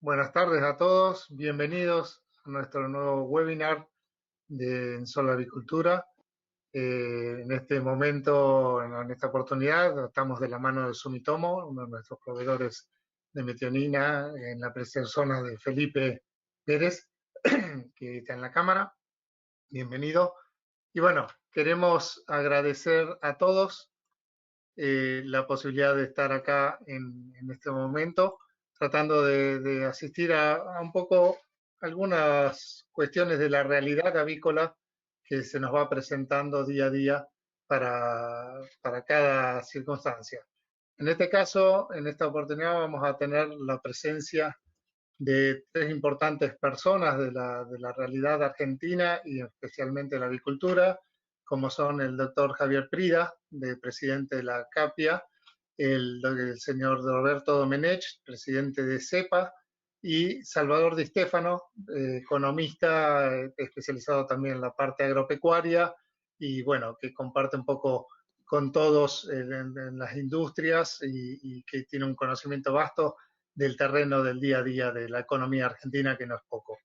Buenas tardes a todos, bienvenidos a nuestro nuevo webinar de En Solo Avicultura. En este momento, en esta oportunidad, estamos de la mano de Sumitomo, uno de nuestros proveedores de metionina, en la persona de Felipe Pérez, que está en la cámara. Bienvenido. Y bueno, queremos agradecer a todos la posibilidad de estar acá en este momento, tratando de asistir a un poco algunas cuestiones de la realidad avícola que se nos va presentando día a día para cada circunstancia. En este caso, en esta oportunidad, vamos a tener la presencia de tres importantes personas de la realidad argentina y especialmente la avicultura, como son el doctor Javier Prida, presidente de la CAPIA, el señor Roberto Domenech, presidente de CEPA, y Salvador Di Stefano, economista especializado también en la parte agropecuaria y bueno, que comparte un poco con todos en las industrias y que tiene un conocimiento vasto del terreno del día a día de la economía argentina, que no es poco.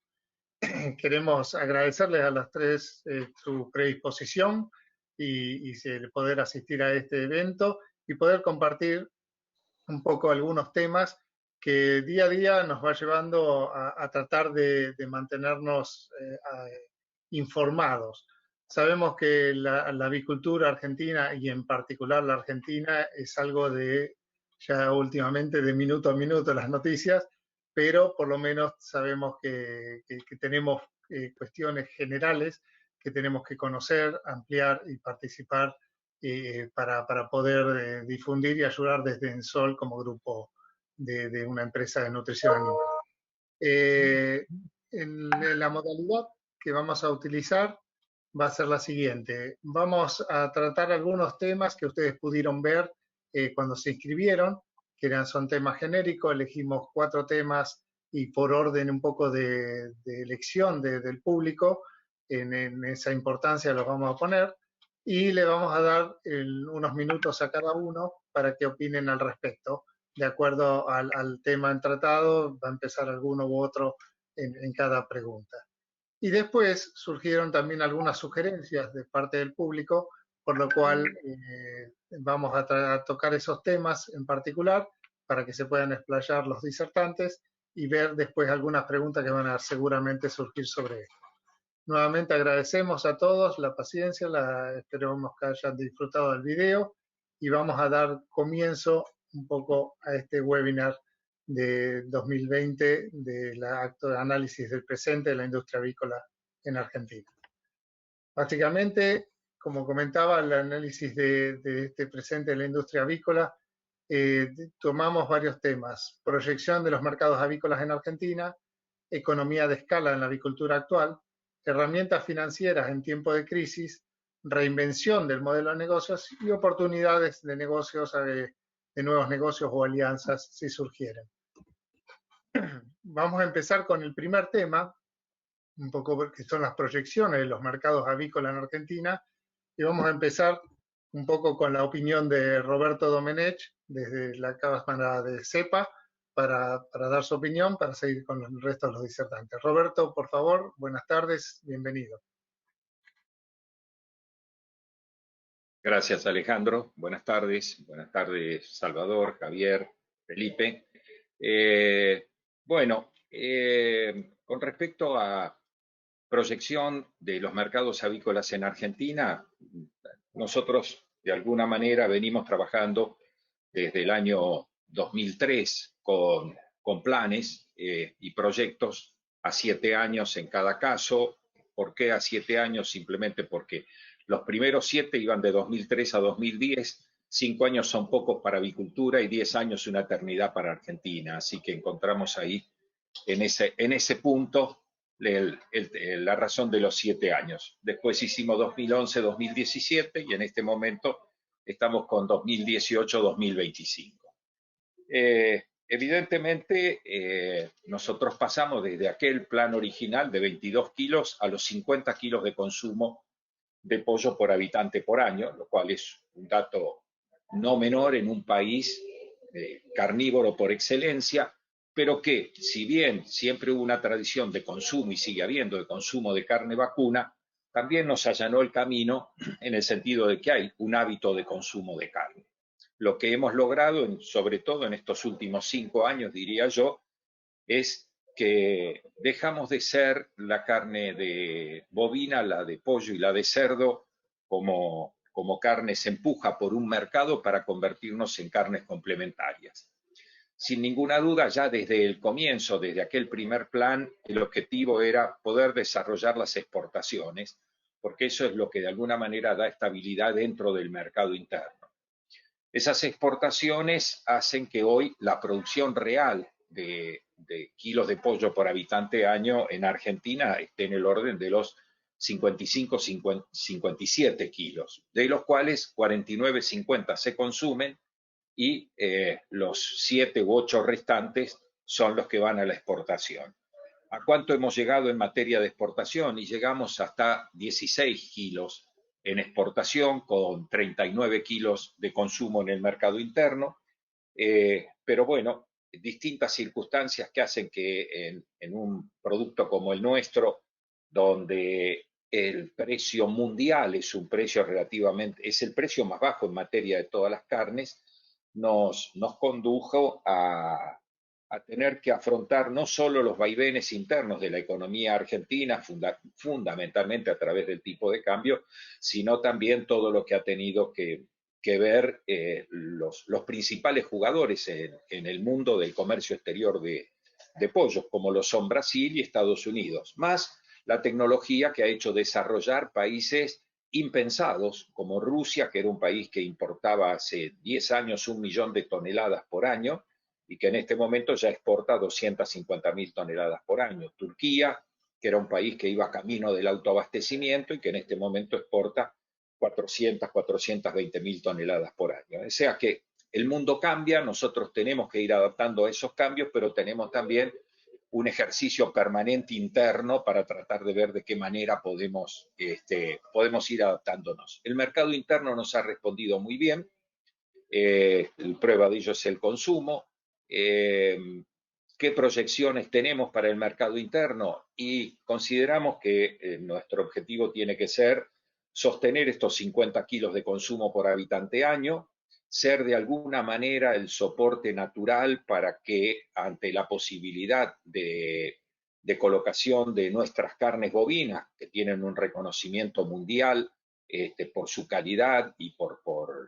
Queremos agradecerles a las tres su predisposición y poder asistir a este evento y poder compartir un poco algunos temas que día a día nos va llevando a tratar de mantenernos informados. Sabemos que la avicultura argentina y en particular la argentina es algo de ya últimamente de minuto a minuto las noticias, pero por lo menos sabemos que tenemos cuestiones generales que tenemos que conocer, ampliar y participar para poder difundir y ayudar desde Ensol como grupo de una empresa de nutrición animal. Eh, en la modalidad que vamos a utilizar va a ser la siguiente. Vamos a tratar algunos temas que ustedes pudieron ver cuando se inscribieron, que son temas genéricos. Elegimos 4 temas y por orden un poco de elección del público, en esa importancia los vamos a poner y le vamos a dar unos minutos a cada uno para que opinen al respecto. De acuerdo al tema tratado, va a empezar alguno u otro en cada pregunta. Y después surgieron también algunas sugerencias de parte del público, por lo cual vamos a tocar esos temas en particular para que se puedan explayar los disertantes y ver después algunas preguntas que van a seguramente surgir sobre esto. Nuevamente agradecemos a todos la paciencia, esperamos que hayan disfrutado del video y vamos a dar comienzo un poco a este webinar de 2020 del acto de análisis del presente de la industria avícola en Argentina. Básicamente, como comentaba, el análisis de este presente de la industria avícola, tomamos varios temas: proyección de los mercados avícolas en Argentina, economía de escala en la avicultura actual, herramientas financieras en tiempo de crisis, reinvención del modelo de negocios y oportunidades de negocios, de nuevos negocios o alianzas si surgieren. Vamos a empezar con el primer tema, un poco porque son las proyecciones de los mercados avícolas en Argentina, y vamos a empezar un poco con la opinión de Roberto Domenech desde la Cámara de CEPA para dar su opinión, para seguir con el resto de los disertantes. Roberto, por favor, buenas tardes, bienvenido. Gracias, Alejandro. Buenas tardes, Salvador, Javier, Felipe. Con respecto a proyección de los mercados avícolas en Argentina, nosotros de alguna manera venimos trabajando desde el año 2003 con planes y proyectos a 7 años en cada caso. ¿Por qué a 7 años? Simplemente porque los primeros 7 iban de 2003 a 2010, 5 años son pocos para avicultura y 10 años una eternidad para Argentina. Así que encontramos ahí, en ese punto, la razón de los 7 años. Después hicimos 2011, 2017 y en este momento estamos con 2018, 2025. Evidentemente, nosotros pasamos desde aquel plan original de 22 kilos a los 50 kilos de consumo de pollo por habitante por año, lo cual es un dato no menor en un país carnívoro por excelencia, pero que si bien siempre hubo una tradición de consumo y sigue habiendo de consumo de carne vacuna, también nos allanó el camino en el sentido de que hay un hábito de consumo de carne. Lo que hemos logrado, sobre todo en estos últimos 5 años, diría yo, es que dejamos de ser la carne de bovina, la de pollo y la de cerdo como carne se empuja por un mercado para convertirnos en carnes complementarias. Sin ninguna duda, ya desde el comienzo, desde aquel primer plan, el objetivo era poder desarrollar las exportaciones, porque eso es lo que de alguna manera da estabilidad dentro del mercado interno. Esas exportaciones hacen que hoy la producción real de kilos de pollo por habitante año en Argentina esté en el orden de los 55-57 kilos, de los cuales 49-50 se consumen y los 7 u 8 restantes son los que van a la exportación. ¿A cuánto hemos llegado en materia de exportación? Y llegamos hasta 16 kilos en exportación con 39 kilos de consumo en el mercado interno. Pero bueno, distintas circunstancias que hacen que en un producto como el nuestro, donde el precio mundial es un precio relativamente, es el precio más bajo en materia de todas las carnes, nos condujo a tener que afrontar no solo los vaivenes internos de la economía argentina, fundamentalmente a través del tipo de cambio, sino también todo lo que ha tenido que ver los principales jugadores en el mundo del comercio exterior de pollos, como lo son Brasil y Estados Unidos, más la tecnología que ha hecho desarrollar países impensados, como Rusia, que era un país que importaba hace 10 años 1 millón de toneladas por año y que en este momento ya exporta 250.000 toneladas por año. Turquía, que era un país que iba camino del autoabastecimiento y que en este momento exporta 420.000 toneladas por año. O sea que el mundo cambia, nosotros tenemos que ir adaptando a esos cambios, pero tenemos también un ejercicio permanente interno para tratar de ver de qué manera podemos ir adaptándonos. El mercado interno nos ha respondido muy bien, prueba de ello es el consumo. ¿Qué proyecciones tenemos para el mercado interno? Y consideramos que nuestro objetivo tiene que ser sostener estos 50 kilos de consumo por habitante año, ser de alguna manera el soporte natural para que ante la posibilidad de colocación de nuestras carnes bovinas, que tienen un reconocimiento mundial por su calidad y por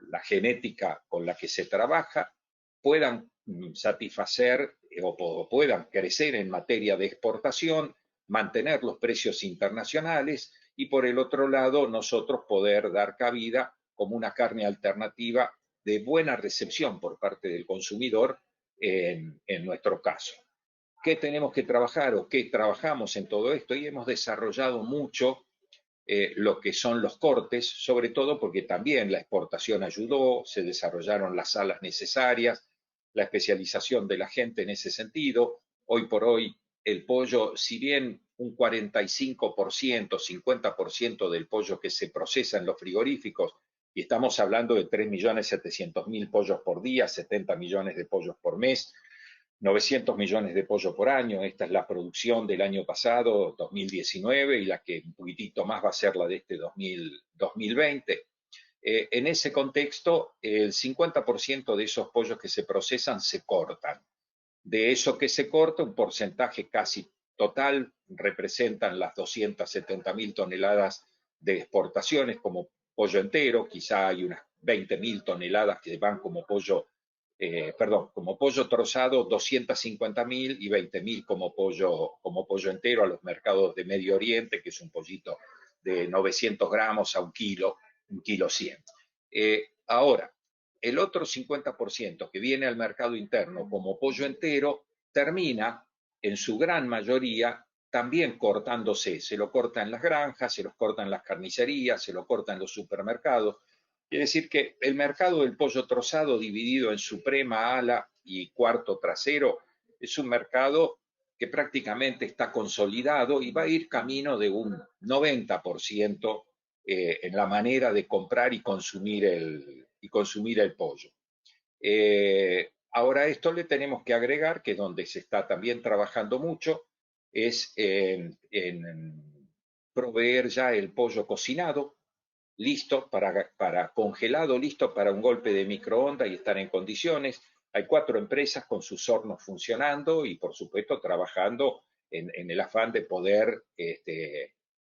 la genética con la que se trabaja, puedan satisfacer o puedan crecer en materia de exportación, mantener los precios internacionales y por el otro lado nosotros poder dar cabida como una carne alternativa de buena recepción por parte del consumidor en nuestro caso. ¿Qué tenemos que trabajar o qué trabajamos en todo esto? Y hemos desarrollado mucho lo que son los cortes, sobre todo porque también la exportación ayudó, se desarrollaron las salas necesarias, la especialización de la gente en ese sentido. Hoy por hoy el pollo, si bien un 45%, 50% del pollo que se procesa en los frigoríficos, y estamos hablando de 3.700.000 pollos por día, 70 millones de pollos por mes, 900 millones de pollo por año. Esta es la producción del año pasado, 2019, y la que un poquitito más va a ser la de este 2020. En ese contexto, el 50% de esos pollos que se procesan se cortan. De eso que se corta, un porcentaje casi total representan las 270.000 toneladas de exportaciones como pollo entero, quizá hay unas 20.000 toneladas que van como pollo como pollo trozado, 250.000 y 20.000 como pollo entero a los mercados de Medio Oriente, que es un pollito de 900 gramos a 1 kilo 100. Ahora, el otro 50% que viene al mercado interno como pollo entero termina en su gran mayoría también cortándose. Se lo corta en las granjas, se lo corta en las carnicerías, se lo corta en los supermercados. Quiere decir que el mercado del pollo trozado dividido en suprema, ala y cuarto trasero es un mercado que prácticamente está consolidado y va a ir camino de un 90% en la manera de comprar y consumir el pollo. Ahora, a esto le tenemos que agregar que donde se está también trabajando mucho es en proveer ya el pollo cocinado, listo para congelado, listo para un golpe de microondas y estar en condiciones. Hay 4 empresas con sus hornos funcionando y, por supuesto, trabajando en el afán de poder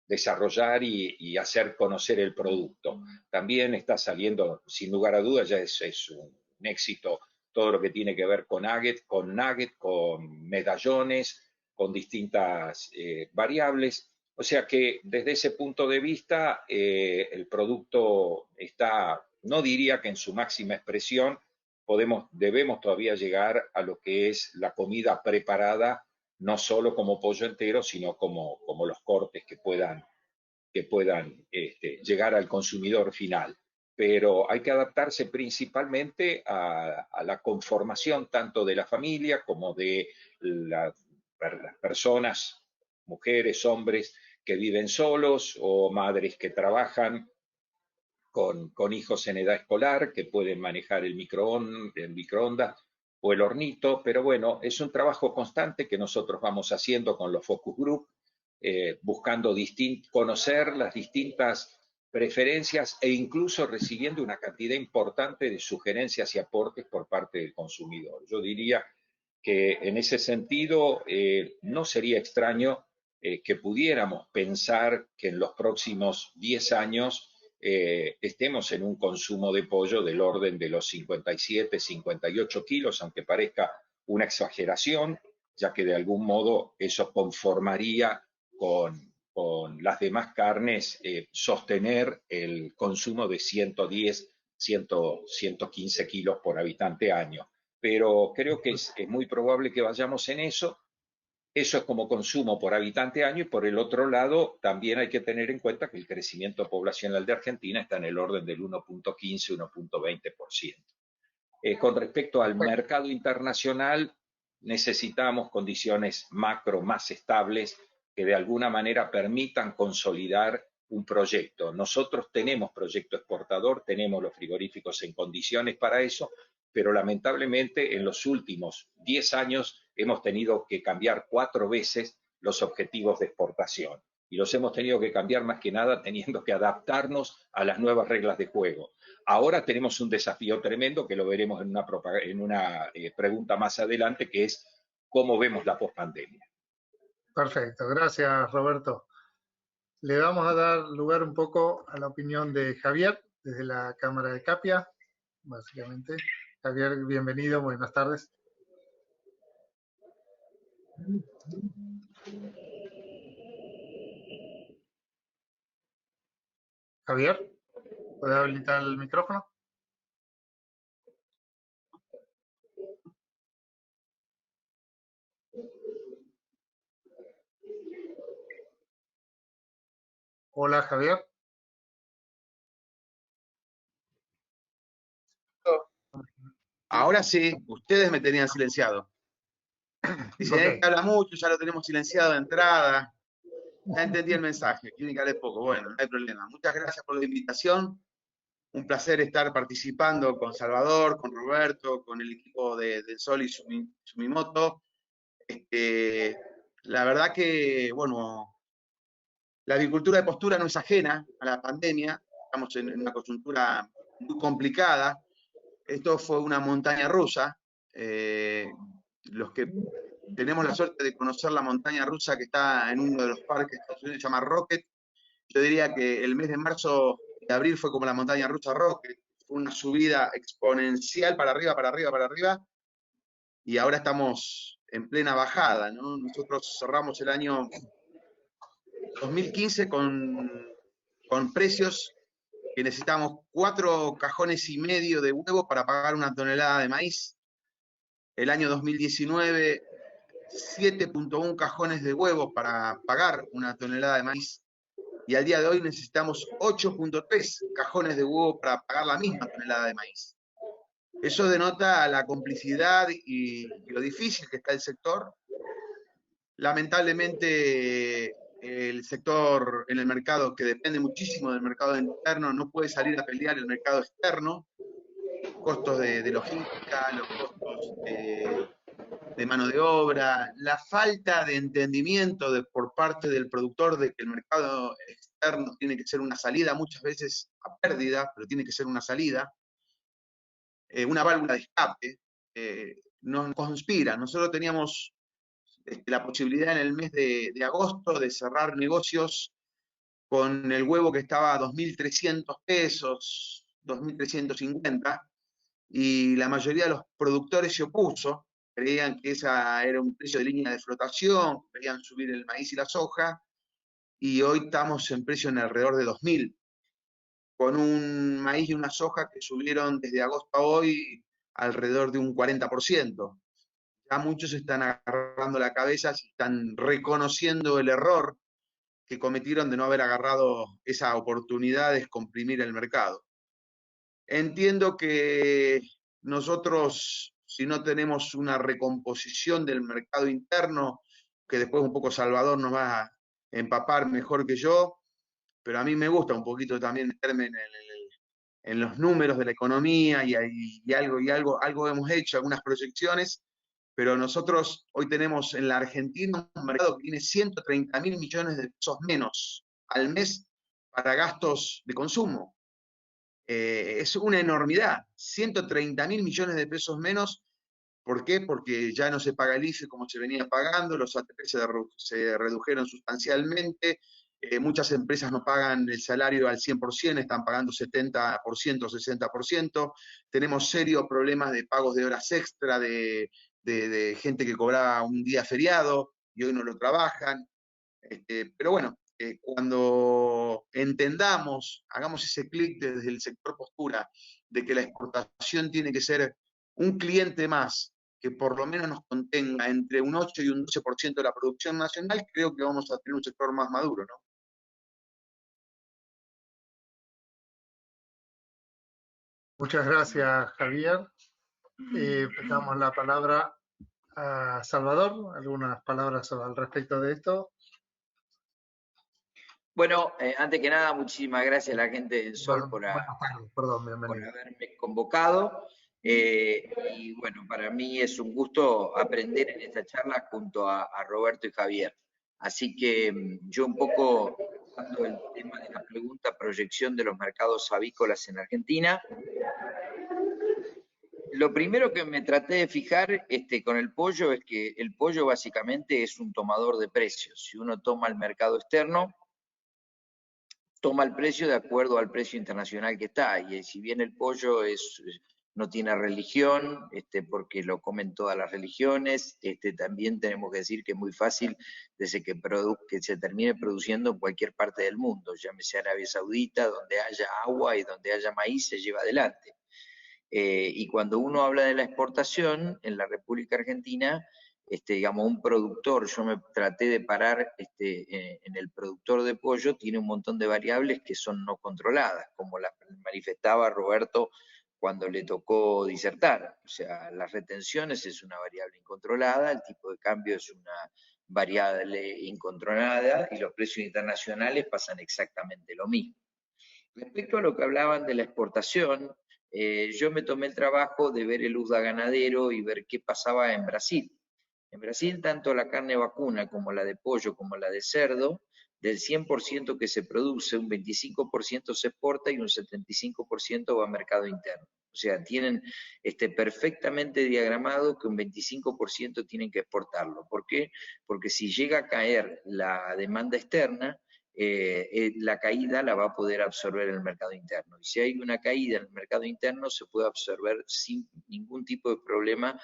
desarrollar y hacer conocer el producto. También está saliendo, sin lugar a dudas, ya es un éxito todo lo que tiene que ver con nugget, con medallones, con distintas variables. O sea que desde ese punto de vista el producto está, no diría que en su máxima expresión, debemos todavía llegar a lo que es la comida preparada, no solo como pollo entero, sino como los cortes que puedan llegar al consumidor final. Pero hay que adaptarse principalmente a la conformación tanto de la familia como de las personas, mujeres, hombres que viven solos o madres que trabajan con hijos en edad escolar, que pueden manejar el microondas o el hornito, pero bueno, es un trabajo constante que nosotros vamos haciendo con los focus group, buscando conocer las distintas preferencias e incluso recibiendo una cantidad importante de sugerencias y aportes por parte del consumidor. Yo diría que en ese sentido no sería extraño que pudiéramos pensar que en los próximos 10 años estemos en un consumo de pollo del orden de los 57, 58 kilos, aunque parezca una exageración, ya que de algún modo eso conformaría con las demás carnes sostener el consumo de 110, 115 kilos por habitante año. Pero creo que es muy probable que vayamos en eso. Eso es como consumo por habitante año, y por el otro lado también hay que tener en cuenta que el crecimiento poblacional de Argentina está en el orden del 1.15, 1.20%. Con respecto al Perfecto. mercado internacional, necesitamos condiciones macro más estables que de alguna manera permitan consolidar un proyecto. Nosotros tenemos proyecto exportador, tenemos los frigoríficos en condiciones para eso, pero lamentablemente en los últimos 10 años hemos tenido que cambiar 4 veces los objetivos de exportación. Y los hemos tenido que cambiar más que nada teniendo que adaptarnos a las nuevas reglas de juego. Ahora tenemos un desafío tremendo que lo veremos en una pregunta más adelante, que es cómo vemos la pospandemia. Perfecto, gracias Roberto. Le vamos a dar lugar un poco a la opinión de Javier desde la Cámara de Capia, básicamente. Javier, bienvenido, buenas tardes. Javier, ¿puede habilitar el micrófono? Hola Javier. Ahora sí, ustedes me tenían silenciado. Dicen, Okay. que habla mucho, ya lo tenemos silenciado de entrada. Ya entendí el mensaje, clínica de poco. Bueno, no hay problema. Muchas gracias por la invitación. Un placer estar participando con Salvador, con Roberto, con el equipo de Sol y Sumimoto. La verdad que, bueno, la agricultura de postura no es ajena a la pandemia. Estamos en una coyuntura muy complicada. Esto fue una montaña rusa. Los que tenemos la suerte de conocer la montaña rusa que está en uno de los parques de Estados Unidos, se llama Rocket. Yo diría que el mes de marzo y abril fue como la montaña rusa Rocket. Fue una subida exponencial para arriba, para arriba, para arriba. Y ahora estamos en plena bajada, ¿no? Nosotros cerramos el año 2015 con precios que necesitamos 4,5 cajones de huevo para pagar una tonelada de maíz. El año 2019, 7,1 cajones de huevo para pagar una tonelada de maíz. Y al día de hoy necesitamos 8,3 cajones de huevo para pagar la misma tonelada de maíz. Eso denota la complicidad y lo difícil que está el sector. Lamentablemente, el sector en el mercado, que depende muchísimo del mercado interno, no puede salir a pelear el mercado externo. Costos de logística, los costos de mano de obra, la falta de entendimiento por parte del productor de que el mercado externo tiene que ser una salida, muchas veces a pérdida, pero tiene que ser una salida, una válvula de escape, nos conspira. Nosotros teníamos la posibilidad en el mes de agosto de cerrar negocios con el huevo que estaba a 2.300 pesos, 2.350, y la mayoría de los productores se opuso, creían que esa era un precio de línea de flotación, querían subir el maíz y la soja, y hoy estamos en precio en alrededor de 2.000, con un maíz y una soja que subieron desde agosto a hoy alrededor de un 40%. Ya muchos están agarrando la cabeza, están reconociendo el error que cometieron de no haber agarrado esa oportunidad de descomprimir el mercado. Entiendo que nosotros, si no tenemos una recomposición del mercado interno, que después un poco Salvador nos va a empapar mejor que yo, pero a mí me gusta un poquito también meterme en los números de la economía y algo hemos hecho, algunas proyecciones, pero nosotros hoy tenemos en la Argentina un mercado que tiene 130.000 millones de pesos menos al mes para gastos de consumo. Es una enormidad, 130.000 millones de pesos menos. ¿Por qué? Porque ya no se paga el IFE como se venía pagando, los ATP se redujeron sustancialmente, muchas empresas no pagan el salario al 100%, están pagando 70%, 60%, tenemos serios problemas de pagos de horas extra, de gente que cobraba un día feriado y hoy no lo trabajan. Pero bueno, cuando entendamos, hagamos ese clic desde el sector postura, de que la exportación tiene que ser un cliente más, que por lo menos nos contenga entre un 8 y un 12% de la producción nacional, creo que vamos a tener un sector más maduro, ¿no? Muchas gracias, Javier. Damos la palabra a Salvador. ¿Algunas palabras al respecto de esto? Bueno, antes que nada, muchísimas gracias a la gente del Sol por bienvenido. haberme convocado. Y bueno, para mí es un gusto aprender en esta charla junto a Roberto y Javier. Así que yo un poco, tocando el tema de la pregunta, proyección de los mercados avícolas en Argentina. Lo primero que me traté de fijar con el pollo es que el pollo básicamente es un tomador de precios. Si uno toma el mercado externo, toma el precio de acuerdo al precio internacional que está, y si bien el pollo no tiene religión, porque lo comen todas las religiones, también tenemos que decir que es muy fácil desde que se termine produciendo en cualquier parte del mundo, llámese Arabia Saudita, donde haya agua y donde haya maíz se lleva adelante. Y cuando uno habla de la exportación en la República Argentina, digamos, un productor, yo me traté de parar en el productor de pollo, tiene un montón de variables que son no controladas, como la manifestaba Roberto cuando le tocó disertar. O sea, las retenciones es una variable incontrolada, el tipo de cambio es una variable incontrolada y los precios internacionales pasan exactamente lo mismo. Respecto a lo que hablaban de la exportación, yo me tomé el trabajo de ver el USDA ganadero y ver qué pasaba en Brasil. En Brasil, tanto la carne vacuna como la de pollo como la de cerdo, del 100% que se produce, un 25% se exporta y un 75% va a mercado interno. O sea, tienen perfectamente diagramado que un 25% tienen que exportarlo. ¿Por qué? Porque si llega a caer la demanda externa, la caída la va a poder absorber el mercado interno. Y si hay una caída en el mercado interno, se puede absorber sin ningún tipo de problema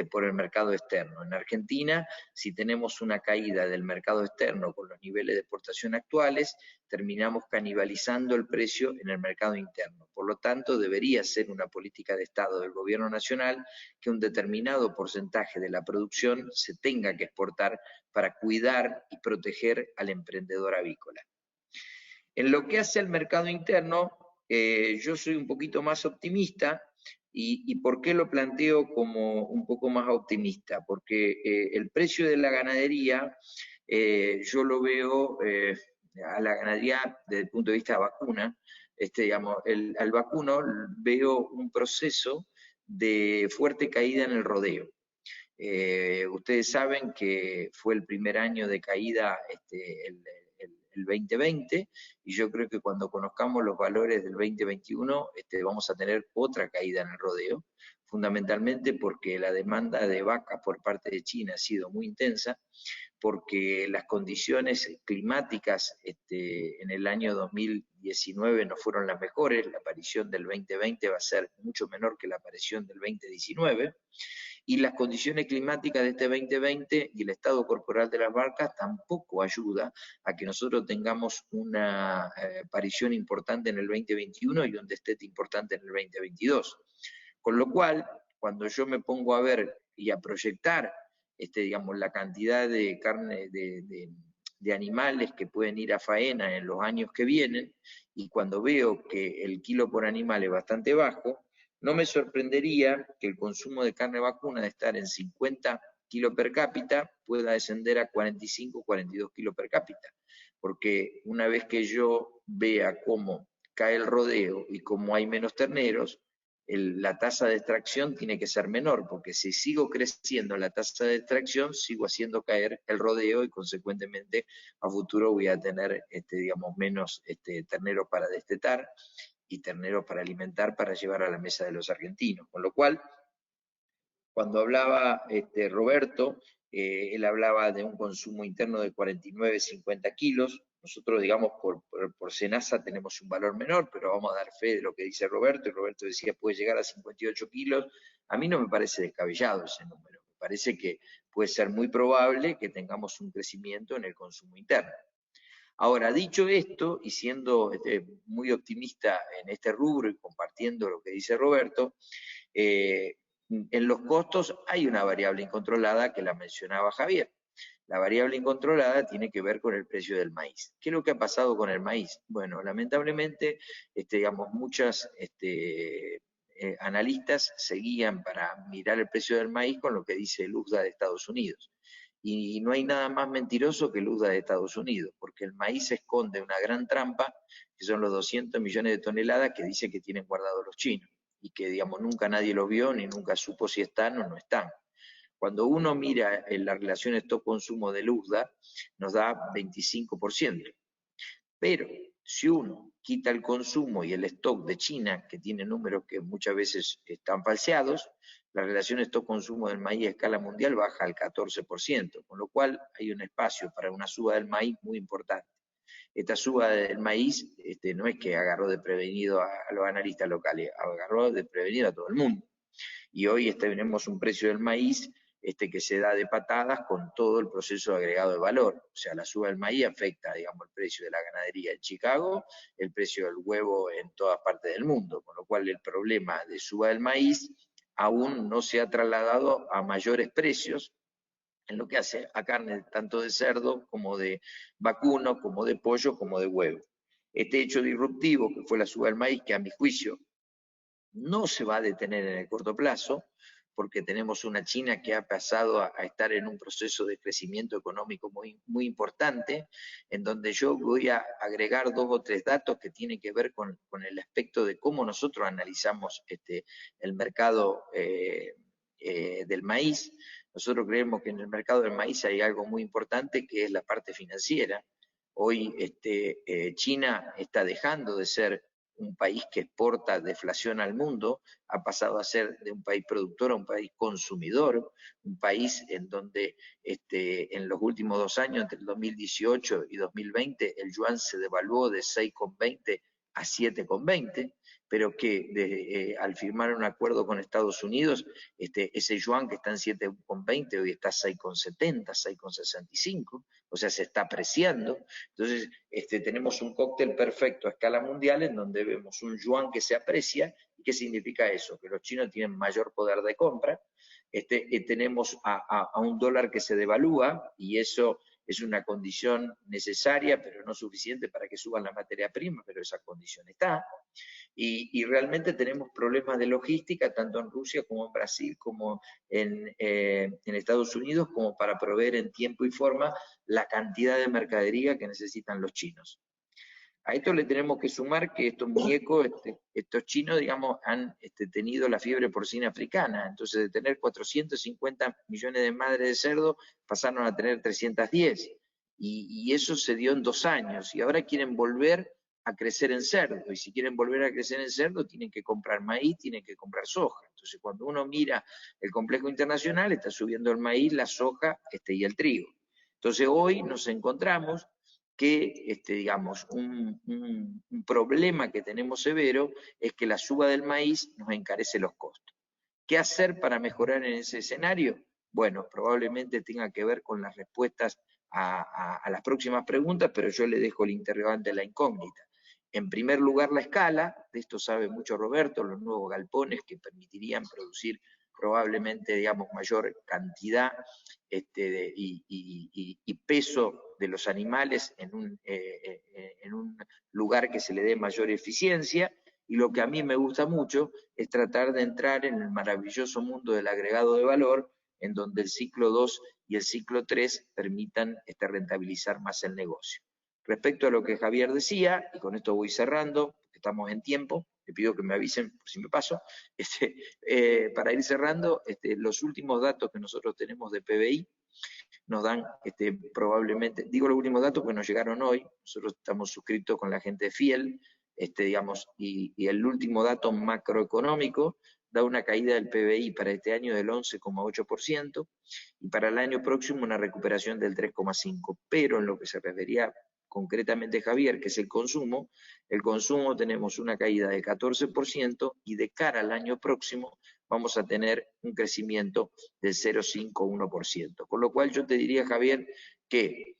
por el mercado externo. En Argentina, si tenemos una caída del mercado externo con los niveles de exportación actuales, terminamos canibalizando el precio en el mercado interno. Por lo tanto, debería ser una política de Estado del gobierno nacional que un determinado porcentaje de la producción se tenga que exportar para cuidar y proteger al emprendedor avícola. En lo que hace al mercado interno, yo soy un poquito más optimista. ¿Y por qué lo planteo como un poco más optimista? Porque el precio de la ganadería, yo lo veo a la ganadería desde el punto de vista de vacuna, digamos, al vacuno veo un proceso de fuerte caída en el rodeo. Ustedes saben que fue el primer año de caída el 2020, y yo creo que cuando conozcamos los valores del 2021 vamos a tener otra caída en el rodeo, fundamentalmente porque la demanda de vacas por parte de China ha sido muy intensa, porque las condiciones climáticas en el año 2019 no fueron las mejores, la aparición del 2020 va a ser mucho menor que la aparición del 2019, y las condiciones climáticas de este 2020 y el estado corporal de las vacas tampoco ayuda a que nosotros tengamos una aparición importante en el 2021 y un destete importante en el 2022. Con lo cual, cuando yo me pongo a ver y a proyectar digamos, la cantidad de carne de animales que pueden ir a faena en los años que vienen, y cuando veo que el kilo por animal es bastante bajo, no me sorprendería que el consumo de carne vacuna, de estar en 50 kilos per cápita, pueda descender a 45, 42 kilos per cápita. Porque una vez que yo vea cómo cae el rodeo y cómo hay menos terneros, la tasa de extracción tiene que ser menor, porque si sigo creciendo la tasa de extracción, sigo haciendo caer el rodeo y consecuentemente a futuro voy a tener digamos, menos terneros para destetar y terneros para alimentar, para llevar a la mesa de los argentinos. Con lo cual, cuando hablaba Roberto, él hablaba de un consumo interno de 49, 50 kilos. Nosotros, digamos, por Senasa tenemos un valor menor, pero vamos a dar fe de lo que dice Roberto, y Roberto decía puede llegar a 58 kilos. A mí no me parece descabellado ese número, me parece que puede ser muy probable que tengamos un crecimiento en el consumo interno. Ahora, dicho esto, y siendo muy optimista en este rubro y compartiendo lo que dice Roberto, en los costos hay una variable incontrolada que la mencionaba Javier. La variable incontrolada tiene que ver con el precio del maíz. ¿Qué es lo que ha pasado con el maíz? Bueno, lamentablemente, digamos, muchas analistas se guían para mirar el precio del maíz con lo que dice el USDA de Estados Unidos. Y no hay nada más mentiroso que el USDA de Estados Unidos, porque el maíz esconde una gran trampa, que son los 200 millones de toneladas que dice que tienen guardados los chinos, y que, digamos, nunca nadie lo vio, ni nunca supo si están o no están. Cuando uno mira la relación stock-consumo del USDA, nos da 25%. Pero si uno quita el consumo y el stock de China, que tiene números que muchas veces están falseados, la relación stock-consumo del maíz a escala mundial baja al 14%, con lo cual hay un espacio para una suba del maíz muy importante. Esta suba del maíz no es que agarró desprevenido a los analistas locales, agarró desprevenido a todo el mundo. Y hoy tenemos un precio del maíz que se da de patadas con todo el proceso agregado de valor. O sea, la suba del maíz afecta, digamos, el precio de la ganadería en Chicago, el precio del huevo en todas partes del mundo, con lo cual el problema de suba del maíz aún no se ha trasladado a mayores precios en lo que hace a carne tanto de cerdo como de vacuno, como de pollo, como de huevo. Este hecho disruptivo, que fue la suba del maíz, que a mi juicio no se va a detener en el corto plazo, porque tenemos una China que ha pasado a estar en un proceso de crecimiento económico muy, muy importante, en donde yo voy a agregar 2 o 3 datos que tienen que ver con el aspecto de cómo nosotros analizamos el mercado del maíz. Nosotros creemos que en el mercado del maíz hay algo muy importante, que es la parte financiera. Hoy China está dejando de ser un país que exporta deflación al mundo, ha pasado a ser de un país productor a un país consumidor, un país en donde en los últimos 2 años, entre el 2018 y 2020, el yuan se devaluó de 6,20 a 7,20, pero que al firmar un acuerdo con Estados Unidos, ese yuan que está en 7,20 hoy está 6,70, 6,65, o sea, se está apreciando. Entonces, tenemos un cóctel perfecto a escala mundial en donde vemos un yuan que se aprecia. ¿Y qué significa eso? Que los chinos tienen mayor poder de compra, tenemos a un dólar que se devalúa, y eso es una condición necesaria, pero no suficiente para que suban la materia prima, pero esa condición está. Y realmente tenemos problemas de logística, tanto en Rusia como en Brasil, como en Estados Unidos, como para proveer en tiempo y forma la cantidad de mercadería que necesitan los chinos. A esto le tenemos que sumar que estos muñecos, estos chinos, digamos, han tenido la fiebre porcina africana. Entonces, de tener 450 millones de madres de cerdo, pasaron a tener 310. Y eso se dio en 2 años. Y ahora quieren volver a crecer en cerdo. Y si quieren volver a crecer en cerdo, tienen que comprar maíz, tienen que comprar soja. Entonces, cuando uno mira el complejo internacional, está subiendo el maíz, la soja y el trigo. Entonces, hoy nos encontramos que, digamos, un problema que tenemos severo es que la suba del maíz nos encarece los costos. ¿Qué hacer para mejorar en ese escenario? Bueno, probablemente tenga que ver con las respuestas a las próximas preguntas, pero yo le dejo el interrogante a la incógnita. En primer lugar, la escala, de esto sabe mucho Roberto, los nuevos galpones que permitirían producir probablemente, digamos, mayor cantidad y peso de los animales en un lugar que se le dé mayor eficiencia. Y lo que a mí me gusta mucho es tratar de entrar en el maravilloso mundo del agregado de valor, en donde el ciclo 2 y el ciclo 3 permitan rentabilizar más el negocio. Respecto a lo que Javier decía, y con esto voy cerrando, estamos en tiempo, le pido que me avisen por si me paso, para ir cerrando, los últimos datos que nosotros tenemos de PBI nos dan probablemente, digo los últimos datos porque nos llegaron hoy, nosotros estamos suscritos con la gente de Fiel, digamos, y el último dato macroeconómico da una caída del PBI para este año del 11,8% y para el año próximo una recuperación del 3,5%, pero en lo que se refería concretamente Javier, que es el consumo tenemos una caída del 14% y de cara al año próximo vamos a tener un crecimiento del 0,5-1%. Con lo cual yo te diría, Javier, que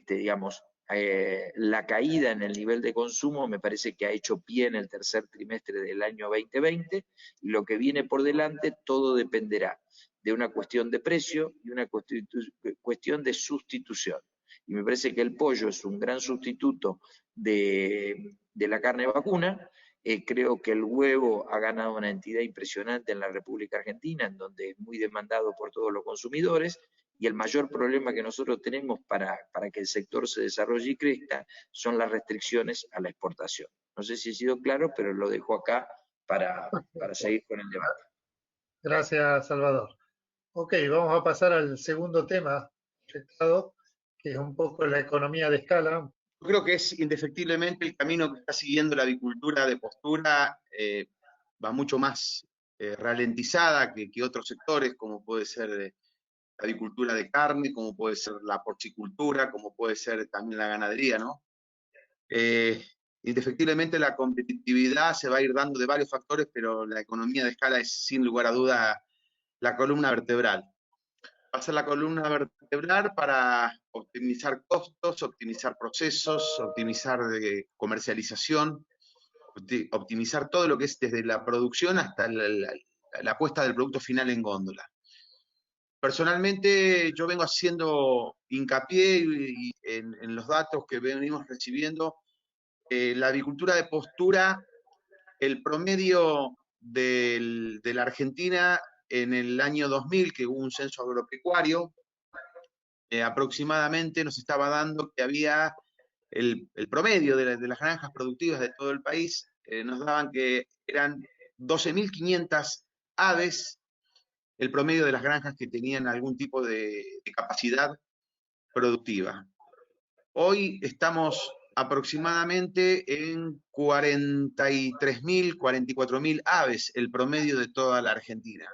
digamos, la caída en el nivel de consumo me parece que ha hecho pie en el tercer trimestre del año 2020 y lo que viene por delante todo dependerá de una cuestión de precio y una cuestión de sustitución. Y me parece que el pollo es un gran sustituto de la carne vacuna. Creo que el huevo ha ganado una entidad impresionante en la República Argentina, en donde es muy demandado por todos los consumidores, y el mayor problema que nosotros tenemos para que el sector se desarrolle y crezca son las restricciones a la exportación. No sé si he sido claro, pero lo dejo acá para seguir con el debate. Gracias, Salvador. Ok, vamos a pasar al segundo tema, que es un poco la economía de escala. Yo creo que es indefectiblemente el camino que está siguiendo la avicultura de postura, va mucho más ralentizada que otros sectores, como puede ser la avicultura de carne, como puede ser la porcicultura, como puede ser también la ganadería, ¿no? Indefectiblemente la competitividad se va a ir dando de varios factores, pero la economía de escala es sin lugar a duda la columna vertebral. Va a ser la columna vertebral para optimizar costos, optimizar procesos, optimizar comercialización, optimizar todo lo que es desde la producción hasta la puesta del producto final en góndola. Personalmente yo vengo haciendo hincapié en los datos que venimos recibiendo. La avicultura de postura, el promedio de la Argentina en el año 2000, que hubo un censo agropecuario, aproximadamente nos estaba dando que había el promedio de las granjas productivas de todo el país, nos daban que eran 12.500 aves, el promedio de las granjas que tenían algún tipo de capacidad productiva. Hoy estamos aproximadamente en 43.000, 44.000 aves, el promedio de toda la Argentina.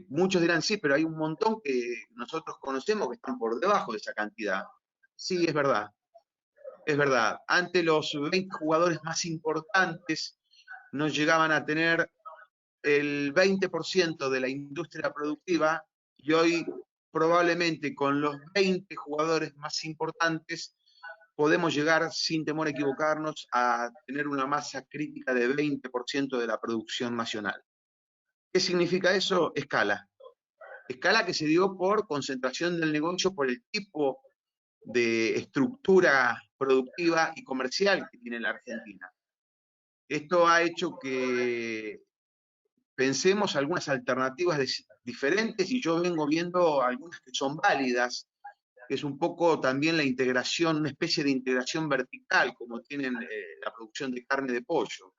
Muchos dirán, sí, pero hay un montón que nosotros conocemos que están por debajo de esa cantidad. Sí, es verdad. Es verdad. Antes los 20 jugadores más importantes no llegaban a tener el 20% de la industria productiva y hoy probablemente con los 20 jugadores más importantes podemos llegar, sin temor a equivocarnos, a tener una masa crítica de 20% de la producción nacional. ¿Qué significa eso? Escala. Escala que se dio por concentración del negocio, por el tipo de estructura productiva y comercial que tiene la Argentina. Esto ha hecho que pensemos algunas alternativas diferentes y yo vengo viendo algunas que son válidas, que es un poco también la integración, una especie de integración vertical, como tienen la producción de carne de pollo.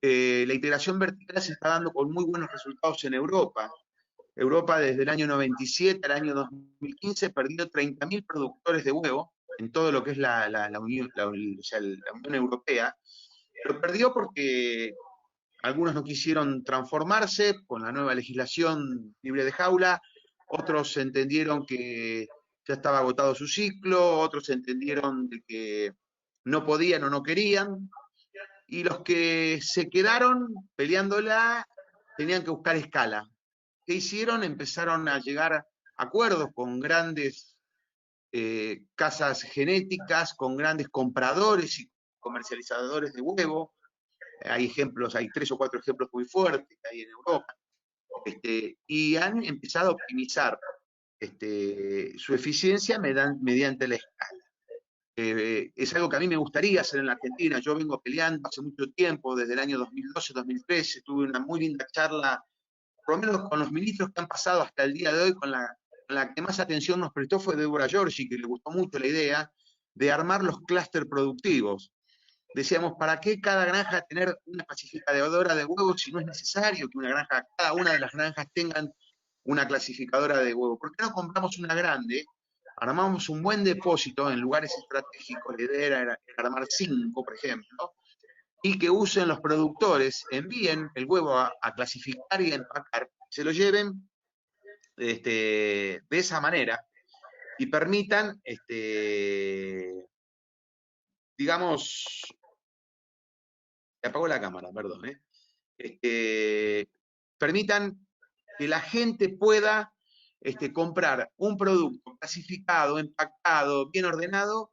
La integración vertical se está dando con muy buenos resultados en Europa. Europa desde el año 97 al año 2015 perdió 30.000 productores de huevo en todo lo que es la Unión Europea. Lo perdió porque algunos no quisieron transformarse con la nueva legislación libre de jaula, otros entendieron que ya estaba agotado su ciclo, otros entendieron de que no podían o no querían, y los que se quedaron peleándola tenían que buscar escala. ¿Qué hicieron? Empezaron a llegar a acuerdos con grandes casas genéticas, con grandes compradores y comercializadores de huevo. Hay ejemplos, hay 3 o 4 ejemplos muy fuertes que hay en Europa. Y han empezado a optimizar su eficiencia mediante la escala. Es algo que a mí me gustaría hacer en la Argentina. Yo vengo peleando hace mucho tiempo, desde el año 2012-2013, tuve una muy linda charla, por lo menos con los ministros que han pasado hasta el día de hoy, con la que más atención nos prestó fue Deborah Giorgi, que le gustó mucho la idea de armar los clústeres productivos. Decíamos, ¿para qué cada granja tener una clasificadora de huevos si no es necesario que cada una de las granjas tengan una clasificadora de huevos? ¿Por qué no compramos una grande? Armamos un buen depósito en lugares estratégicos, la idea era armar 5, por ejemplo, y que usen los productores, envíen el huevo a clasificar y a empacar, se lo lleven de esa manera y permitan, digamos, se apagó la cámara, perdón, permitan que la gente pueda comprar un producto clasificado, empacado, bien ordenado,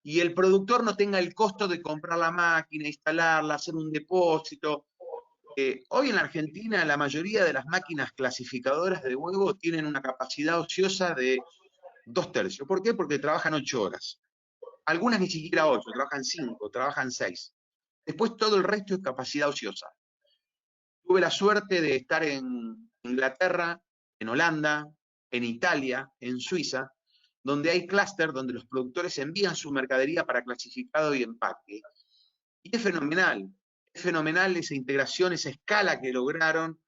y el productor no tenga el costo de comprar la máquina, instalarla, hacer un depósito. Hoy en la Argentina la mayoría de las máquinas clasificadoras de huevo tienen una capacidad ociosa de 2/3. ¿Por qué? Porque trabajan 8 horas. Algunas ni siquiera 8, trabajan 5, trabajan 6. Después todo el resto es capacidad ociosa. Tuve la suerte de estar en Inglaterra, en Holanda, en Italia, en Suiza, donde hay clúster donde los productores envían su mercadería para clasificado y empaque. Y es fenomenal esa integración, esa escala que lograron,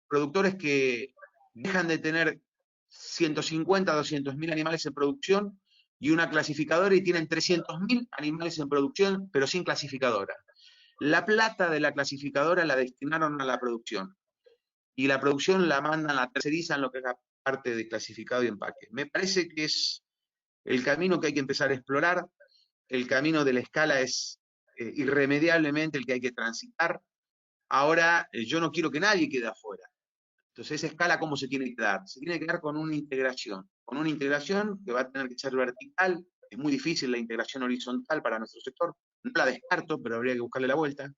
productores que dejan de tener 150, 200.000 animales en producción y una clasificadora y tienen 300.000 animales en producción, pero sin clasificadora. La plata de la clasificadora la destinaron a la producción y la producción la mandan, la tercerizan lo que es la parte de clasificado y empaque. Me parece que es el camino que hay que empezar a explorar. El camino de la escala es irremediablemente el que hay que transitar. Ahora, yo no quiero que nadie quede afuera. Entonces, esa escala, ¿cómo se tiene que dar? Se tiene que dar con una integración que va a tener que ser vertical. Es muy difícil la integración horizontal para nuestro sector. No la descarto, pero habría que buscarle la vuelta.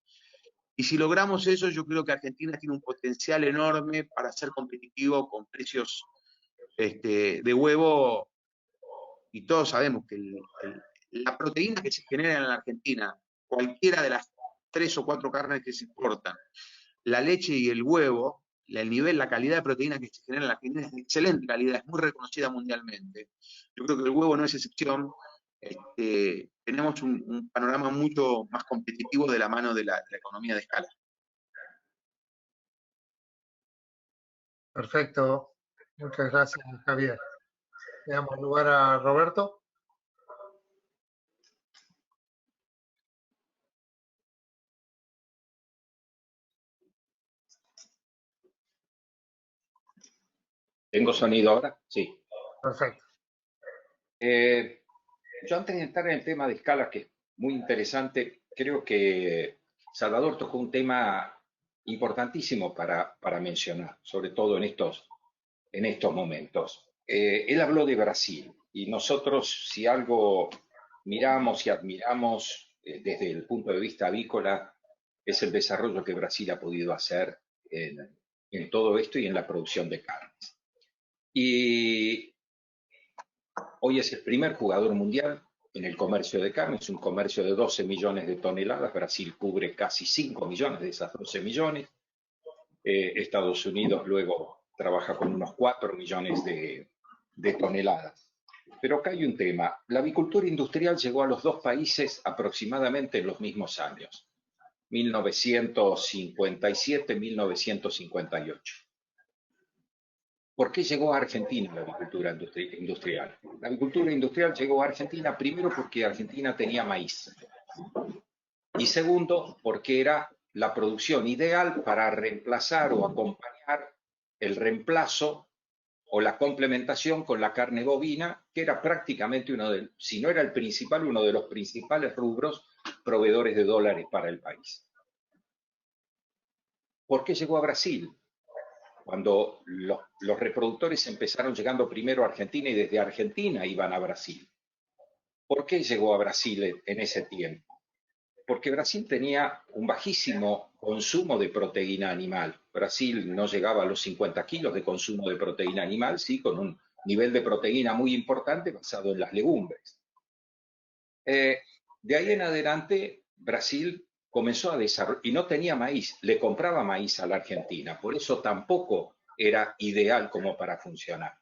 Y si logramos eso, yo creo que Argentina tiene un potencial enorme para ser competitivo con precios de huevo. Y todos sabemos que la proteína que se genera en la Argentina, cualquiera de las 3 o 4 carnes que se exportan, la leche y el huevo, el nivel, la calidad de proteína que se genera en la Argentina es de excelente calidad, es muy reconocida mundialmente. Yo creo que el huevo no es excepción. Tenemos un panorama mucho más competitivo de la mano de la economía de escala. Perfecto. Muchas gracias, Javier. Le damos lugar a Roberto. ¿Tengo sonido ahora? Sí. Perfecto. Yo antes de entrar en el tema de escala, que es muy interesante, creo que Salvador tocó un tema importantísimo para mencionar, sobre todo en estos momentos. Él habló de Brasil y nosotros, si algo miramos y admiramos desde el punto de vista avícola, es el desarrollo que Brasil ha podido hacer en todo esto y en la producción de carnes. Y hoy es el primer jugador mundial en el comercio de carne, es un comercio de 12 millones de toneladas, Brasil cubre casi 5 millones de esas 12 millones, Estados Unidos luego trabaja con unos 4 millones de toneladas. Pero acá hay un tema. La avicultura industrial llegó a los dos países aproximadamente en los mismos años, 1957-1958. ¿Por qué llegó a Argentina la avicultura industrial? La avicultura industrial llegó a Argentina primero porque Argentina tenía maíz. Y segundo, porque era la producción ideal para reemplazar o acompañar el reemplazo o la complementación con la carne bovina, que era prácticamente si no era el principal, uno de los principales rubros proveedores de dólares para el país. ¿Por qué llegó a Brasil? Cuando los reproductores empezaron llegando primero a Argentina y desde Argentina iban a Brasil. ¿Por qué llegó a Brasil en ese tiempo? Porque Brasil tenía un bajísimo consumo de proteína animal. Brasil no llegaba a los 50 kilos de consumo de proteína animal, sí, con un nivel de proteína muy importante basado en las legumbres. De ahí en adelante, Brasil comenzó a desarrollar, y no tenía maíz, le compraba maíz a la Argentina, por eso tampoco era ideal como para funcionar.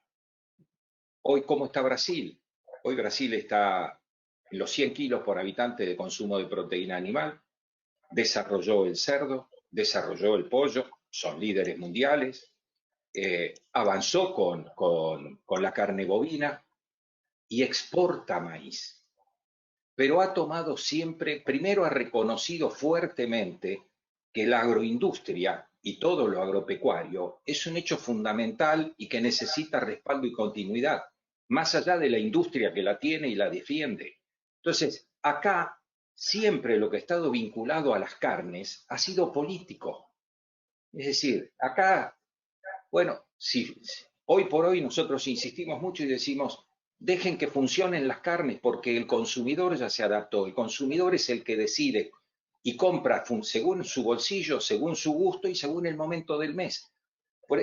Hoy, ¿cómo está Brasil? Hoy Brasil está en los 100 kilos por habitante de consumo de proteína animal, desarrolló el cerdo, desarrolló el pollo, son líderes mundiales, avanzó con la carne bovina y exporta maíz. Pero ha tomado siempre, primero ha reconocido fuertemente que la agroindustria y todo lo agropecuario es un hecho fundamental y que necesita respaldo y continuidad, más allá de la industria que la tiene y la defiende. Entonces, acá siempre lo que ha estado vinculado a las carnes ha sido político. Es decir, acá, bueno, si hoy por hoy nosotros insistimos mucho y decimos, dejen que funcionen las carnes porque el consumidor ya se adaptó. El consumidor es el que decide y compra según su bolsillo, según su gusto y según el momento del mes.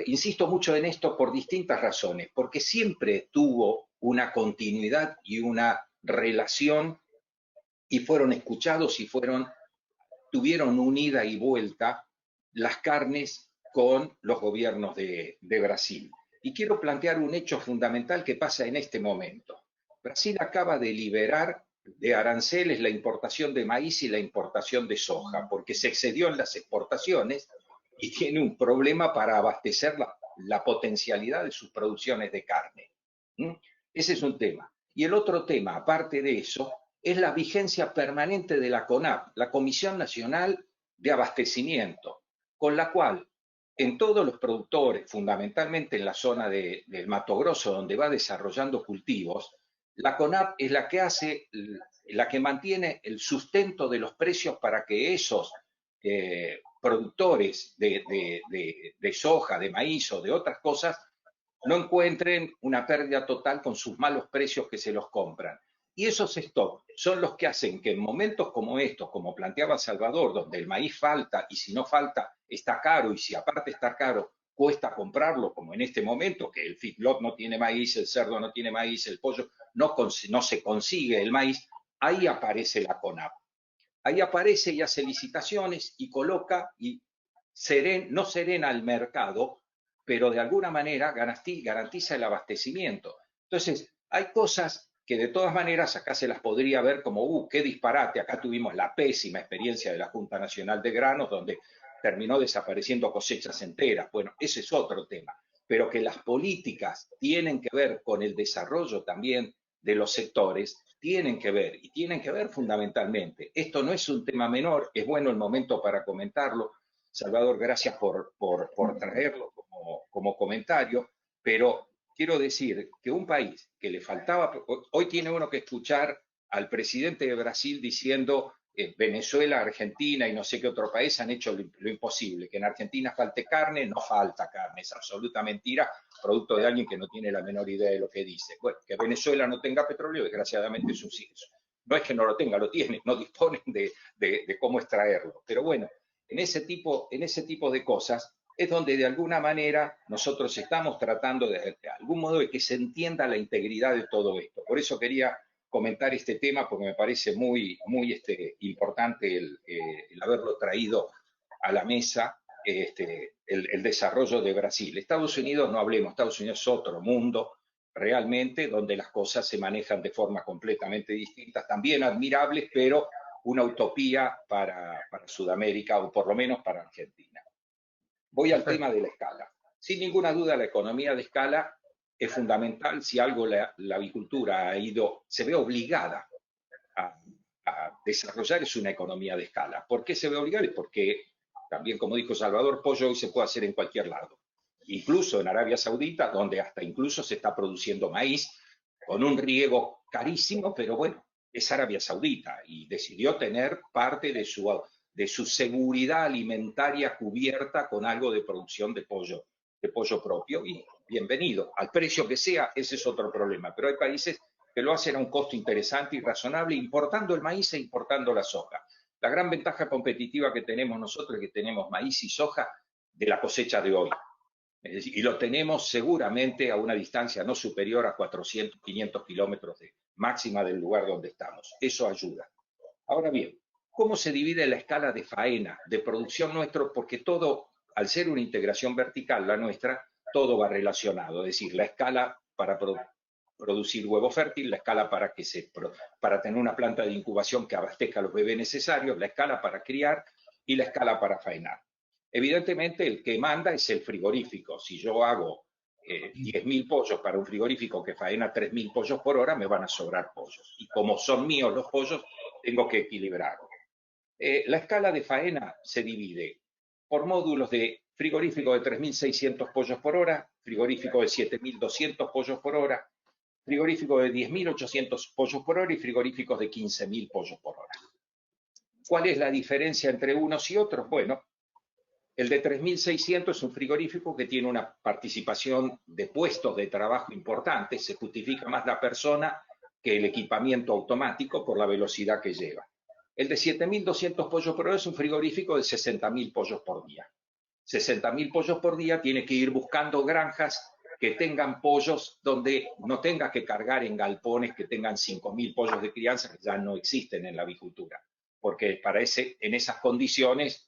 Insisto mucho en esto por distintas razones, porque siempre tuvo una continuidad y una relación y fueron escuchados y tuvieron un ida y vuelta las carnes con los gobiernos de Brasil. Y quiero plantear un hecho fundamental que pasa en este momento. Brasil acaba de liberar de aranceles la importación de maíz y la importación de soja, porque se excedió en las exportaciones y tiene un problema para abastecer la potencialidad de sus producciones de carne. Ese es un tema. Y el otro tema, aparte de eso, es la vigencia permanente de la CONAB, la Comisión Nacional de Abastecimiento, con la cual en todos los productores, fundamentalmente en la zona del Mato Grosso, donde va desarrollando cultivos, la CONAB es la que mantiene el sustento de los precios para que esos productores de soja, de maíz o de otras cosas no encuentren una pérdida total con sus malos precios que se los compran. Y esos stocks son los que hacen que en momentos como estos, como planteaba Salvador, donde el maíz falta y si no falta está caro y si aparte está caro cuesta comprarlo, como en este momento, que el feedlot no tiene maíz, el cerdo no tiene maíz, el pollo no se consigue el maíz, ahí aparece la CONAB. Ahí aparece y hace licitaciones y coloca y no serena al mercado, pero de alguna manera garantiza el abastecimiento. Entonces, hay cosas que de todas maneras acá se las podría ver como, qué disparate, acá tuvimos la pésima experiencia de la Junta Nacional de Granos, donde terminó desapareciendo cosechas enteras. Bueno, ese es otro tema, pero que las políticas tienen que ver con el desarrollo también de los sectores, tienen que ver, y tienen que ver fundamentalmente. Esto no es un tema menor, es bueno el momento para comentarlo. Salvador, gracias por traerlo como comentario, pero quiero decir que un país que le faltaba, hoy tiene uno que escuchar al presidente de Brasil diciendo Venezuela, Argentina y no sé qué otro país han hecho lo imposible, que en Argentina falte carne, no falta carne, es absoluta mentira, producto de alguien que no tiene la menor idea de lo que dice. Bueno, que Venezuela no tenga petróleo, desgraciadamente es un sí. No es que no lo tenga, lo tiene, no disponen de cómo extraerlo. Pero bueno, en ese tipo de cosas es donde de alguna manera nosotros estamos tratando de algún modo de que se entienda la integridad de todo esto. Por eso quería comentar este tema porque me parece muy importante el haberlo traído a la mesa, el desarrollo de Brasil. Estados Unidos, no hablemos, Estados Unidos es otro mundo, realmente donde las cosas se manejan de forma completamente distinta, también admirables, pero una utopía para Sudamérica o por lo menos para Argentina. Voy al tema de la escala. Sin ninguna duda, la economía de escala es fundamental. Si algo la avicultura se ve obligada a desarrollar, es una economía de escala. ¿Por qué se ve obligada? Porque también, como dijo Salvador, pollo hoy se puede hacer en cualquier lado. Incluso en Arabia Saudita, donde hasta incluso se está produciendo maíz con un riego carísimo, pero bueno, es Arabia Saudita y decidió tener parte de su seguridad alimentaria cubierta con algo de producción de pollo propio, y bienvenido. Al precio que sea, ese es otro problema. Pero hay países que lo hacen a un costo interesante y razonable, importando el maíz e importando la soja. La gran ventaja competitiva que tenemos nosotros es que tenemos maíz y soja de la cosecha de hoy. Es decir, y lo tenemos seguramente a una distancia no superior a 400, 500 kilómetros de máxima del lugar donde estamos. Eso ayuda. Ahora bien, ¿cómo se divide la escala de faena, de producción nuestro? Porque todo, al ser una integración vertical, la nuestra, todo va relacionado. Es decir, la escala para producir huevo fértil, la escala para tener una planta de incubación que abastezca a los bebés necesarios, la escala para criar y la escala para faenar. Evidentemente, el que manda es el frigorífico. Si yo hago 10.000 pollos para un frigorífico que faena 3.000 pollos por hora, me van a sobrar pollos. Y como son míos los pollos, tengo que equilibrarlo. La escala de faena se divide por módulos de frigorífico de 3.600 pollos por hora, frigorífico de 7.200 pollos por hora, frigorífico de 10.800 pollos por hora y frigoríficos de 15.000 pollos por hora. ¿Cuál es la diferencia entre unos y otros? Bueno, el de 3.600 es un frigorífico que tiene una participación de puestos de trabajo importante, se justifica más la persona que el equipamiento automático por la velocidad que lleva. El de 7.200 pollos por hora es un frigorífico de 60.000 pollos por día. 60.000 pollos por día tiene que ir buscando granjas que tengan pollos donde no tenga que cargar en galpones que tengan 5.000 pollos de crianza, que ya no existen en la avicultura, porque en esas condiciones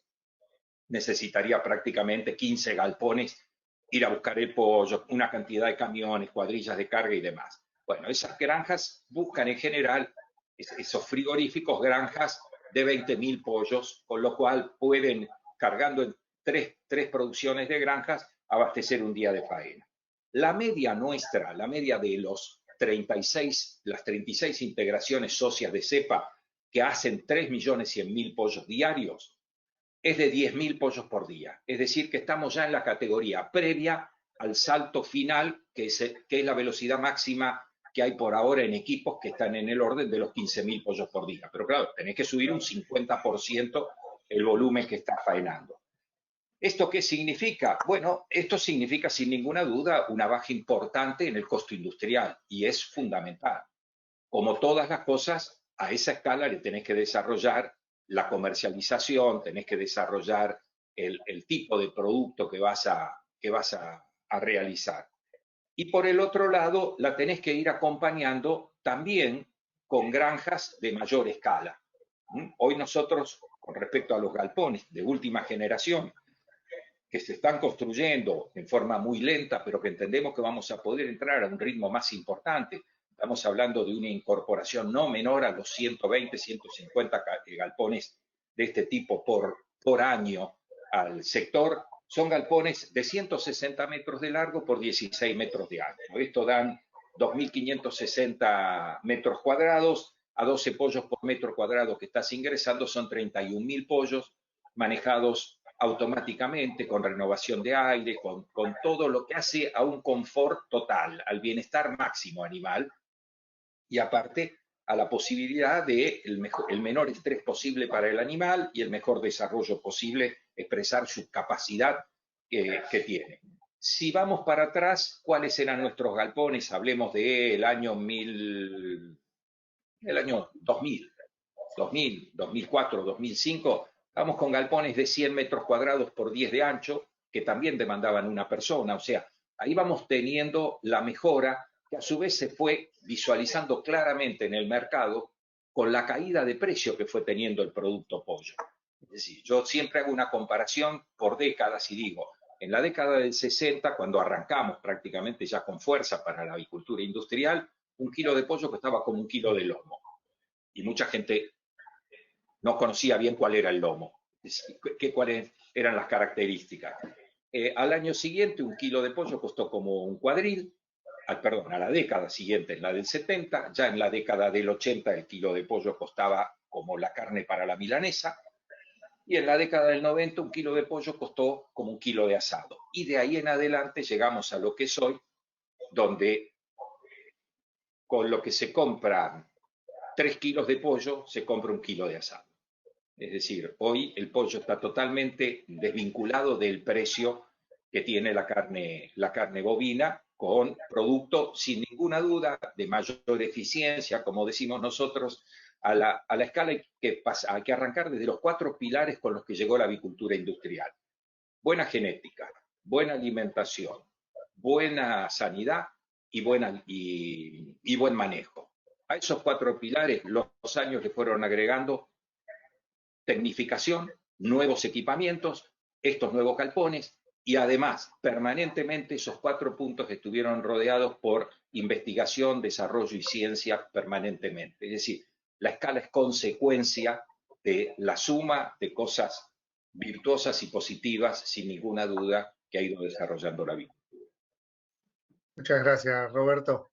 necesitaría prácticamente 15 galpones, ir a buscar el pollo, una cantidad de camiones, cuadrillas de carga y demás. Bueno, esas granjas buscan en general, esos frigoríficos, granjas de 20.000 pollos, con lo cual pueden, cargando en tres producciones de granjas, abastecer un día de faena. La media nuestra, la media de las 36 integraciones socias de cepa que hacen 3.100.000 pollos diarios, es de 10.000 pollos por día. Es decir, que estamos ya en la categoría previa al salto final, que es la velocidad máxima que hay por ahora en equipos que están en el orden de los 15.000 pollos por día. Pero claro, tenés que subir un 50% el volumen que está faenando. ¿Esto qué significa? Bueno, esto significa sin ninguna duda una baja importante en el costo industrial y es fundamental. Como todas las cosas, a esa escala le tenés que desarrollar la comercialización, tenés que desarrollar el tipo de producto que vas a realizar. Y por el otro lado, la tenés que ir acompañando también con granjas de mayor escala. Hoy nosotros, con respecto a los galpones de última generación, que se están construyendo en forma muy lenta, pero que entendemos que vamos a poder entrar a un ritmo más importante. Estamos hablando de una incorporación no menor a los 120, 150 galpones de este tipo por año al sector. Son galpones de 160 metros de largo por 16 metros de ancho. Esto dan 2.560 metros cuadrados. A 12 pollos por metro cuadrado que estás ingresando son 31.000 pollos manejados automáticamente, con renovación de aire, con todo lo que hace a un confort total, al bienestar máximo animal y aparte a la posibilidad de el menor estrés posible para el animal y el mejor desarrollo posible, expresar su capacidad que tiene. Si vamos para atrás, ¿cuáles eran nuestros galpones? Hablemos del año 2000, 2004, 2005. Vamos con galpones de 100 metros cuadrados por 10 de ancho, que también demandaban una persona. O sea, ahí vamos teniendo la mejora que a su vez se fue visualizando claramente en el mercado con la caída de precio que fue teniendo el producto pollo. Es decir, yo siempre hago una comparación por décadas y digo, En la década del 60, cuando arrancamos prácticamente ya con fuerza para la avicultura industrial, un kilo de pollo costaba como un kilo de lomo. Y mucha gente no conocía bien cuál era el lomo, cuáles eran las características. Al año siguiente, un kilo de pollo costó como un cuadril, perdón, a la década siguiente, en la del 70, ya en la década del 80 el kilo de pollo costaba como la carne para la milanesa, y en la década del 90 un kilo de pollo costó como un kilo de asado. Y de ahí en adelante llegamos a lo que es hoy, donde con lo que se compra 3 kilos de pollo, se compra un kilo de asado. Es decir, hoy el pollo está totalmente desvinculado del precio que tiene la carne bovina, con producto sin ninguna duda de mayor eficiencia, como decimos nosotros. A la escala hay que arrancar desde los 4 pilares con los que llegó la avicultura industrial: buena genética, buena alimentación, buena sanidad y buen manejo. A esos 4 pilares los años le fueron agregando tecnificación, nuevos equipamientos, estos nuevos galpones, y además permanentemente esos 4 puntos estuvieron rodeados por investigación, desarrollo y ciencia permanentemente. Es decir, la escala es consecuencia de la suma de cosas virtuosas y positivas, sin ninguna duda, que ha ido desarrollando la vida. Muchas gracias, Roberto.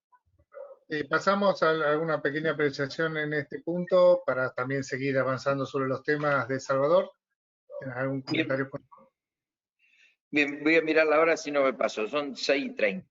Pasamos a alguna pequeña apreciación en este punto para también seguir avanzando sobre los temas de Salvador. ¿Tienes algún comentario? Bien, voy a mirar la hora si no me paso, son 6:30.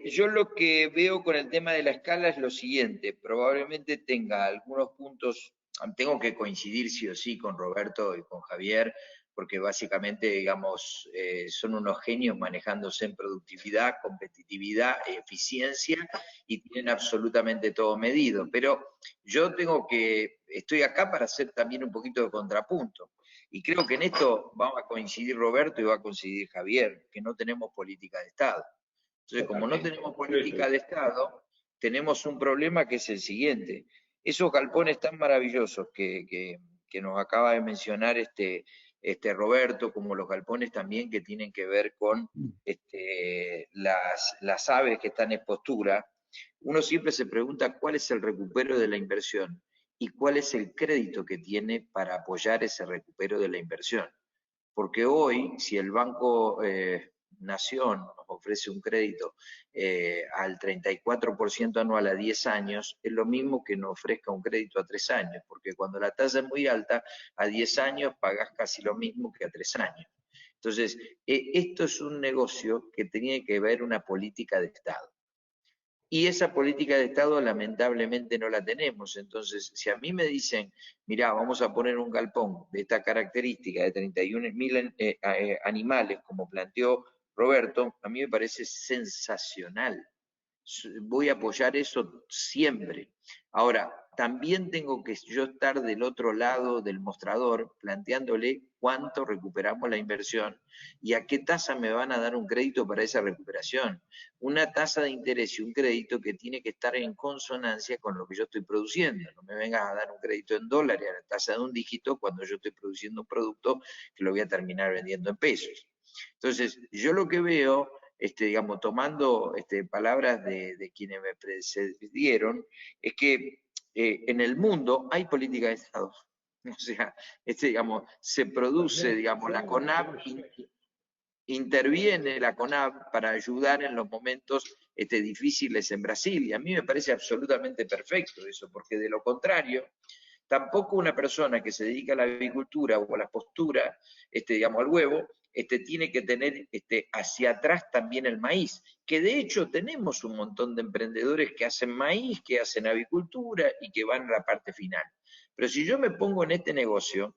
Yo lo que veo con el tema de la escala es lo siguiente: probablemente tenga algunos puntos, tengo que coincidir sí o sí con Roberto y con Javier, porque básicamente, digamos, son unos genios manejándose en productividad, competitividad, eficiencia, y tienen absolutamente todo medido. Pero yo estoy acá para hacer también un poquito de contrapunto. Y creo que en esto vamos a coincidir Roberto y va a coincidir Javier, que no tenemos política de Estado. Entonces, como no tenemos política de Estado, tenemos un problema que es el siguiente: esos galpones tan maravillosos que nos acaba de mencionar Roberto, como los galpones también que tienen que ver con las aves que están en postura, uno siempre se pregunta cuál es el recupero de la inversión y cuál es el crédito que tiene para apoyar ese recupero de la inversión. Porque hoy, si el Banco Nación nos ofrece un crédito al 34% anual a 10 años, es lo mismo que nos ofrezca un crédito a 3 años, porque cuando la tasa es muy alta, a 10 años pagás casi lo mismo que a 3 años. Entonces, esto es un negocio que tiene que ver una política de Estado. Y esa política de Estado lamentablemente no la tenemos. Entonces, si a mí me dicen, mirá, vamos a poner un galpón de esta característica de 31.000 animales, como planteó Roberto, a mí me parece sensacional. Voy a apoyar eso siempre. Ahora, también tengo que yo estar del otro lado del mostrador, planteándole cuánto recuperamos la inversión y a qué tasa me van a dar un crédito para esa recuperación. Una tasa de interés y un crédito que tiene que estar en consonancia con lo que yo estoy produciendo. No me vengas a dar un crédito en dólares a la tasa de un dígito cuando yo estoy produciendo un producto que lo voy a terminar vendiendo en pesos. Entonces, yo lo que veo, digamos, tomando palabras de quienes me precedieron, es que en el mundo hay política de Estado. O sea, digamos, se produce, digamos, la CONAB, interviene la CONAB para ayudar en los momentos difíciles en Brasil, y a mí me parece absolutamente perfecto eso, porque de lo contrario, tampoco una persona que se dedica a la avicultura o a la postura, digamos, al huevo, tiene que tener hacia atrás también el maíz, que de hecho tenemos un montón de emprendedores que hacen maíz, que hacen avicultura y que van a la parte final. Pero si yo me pongo en este negocio,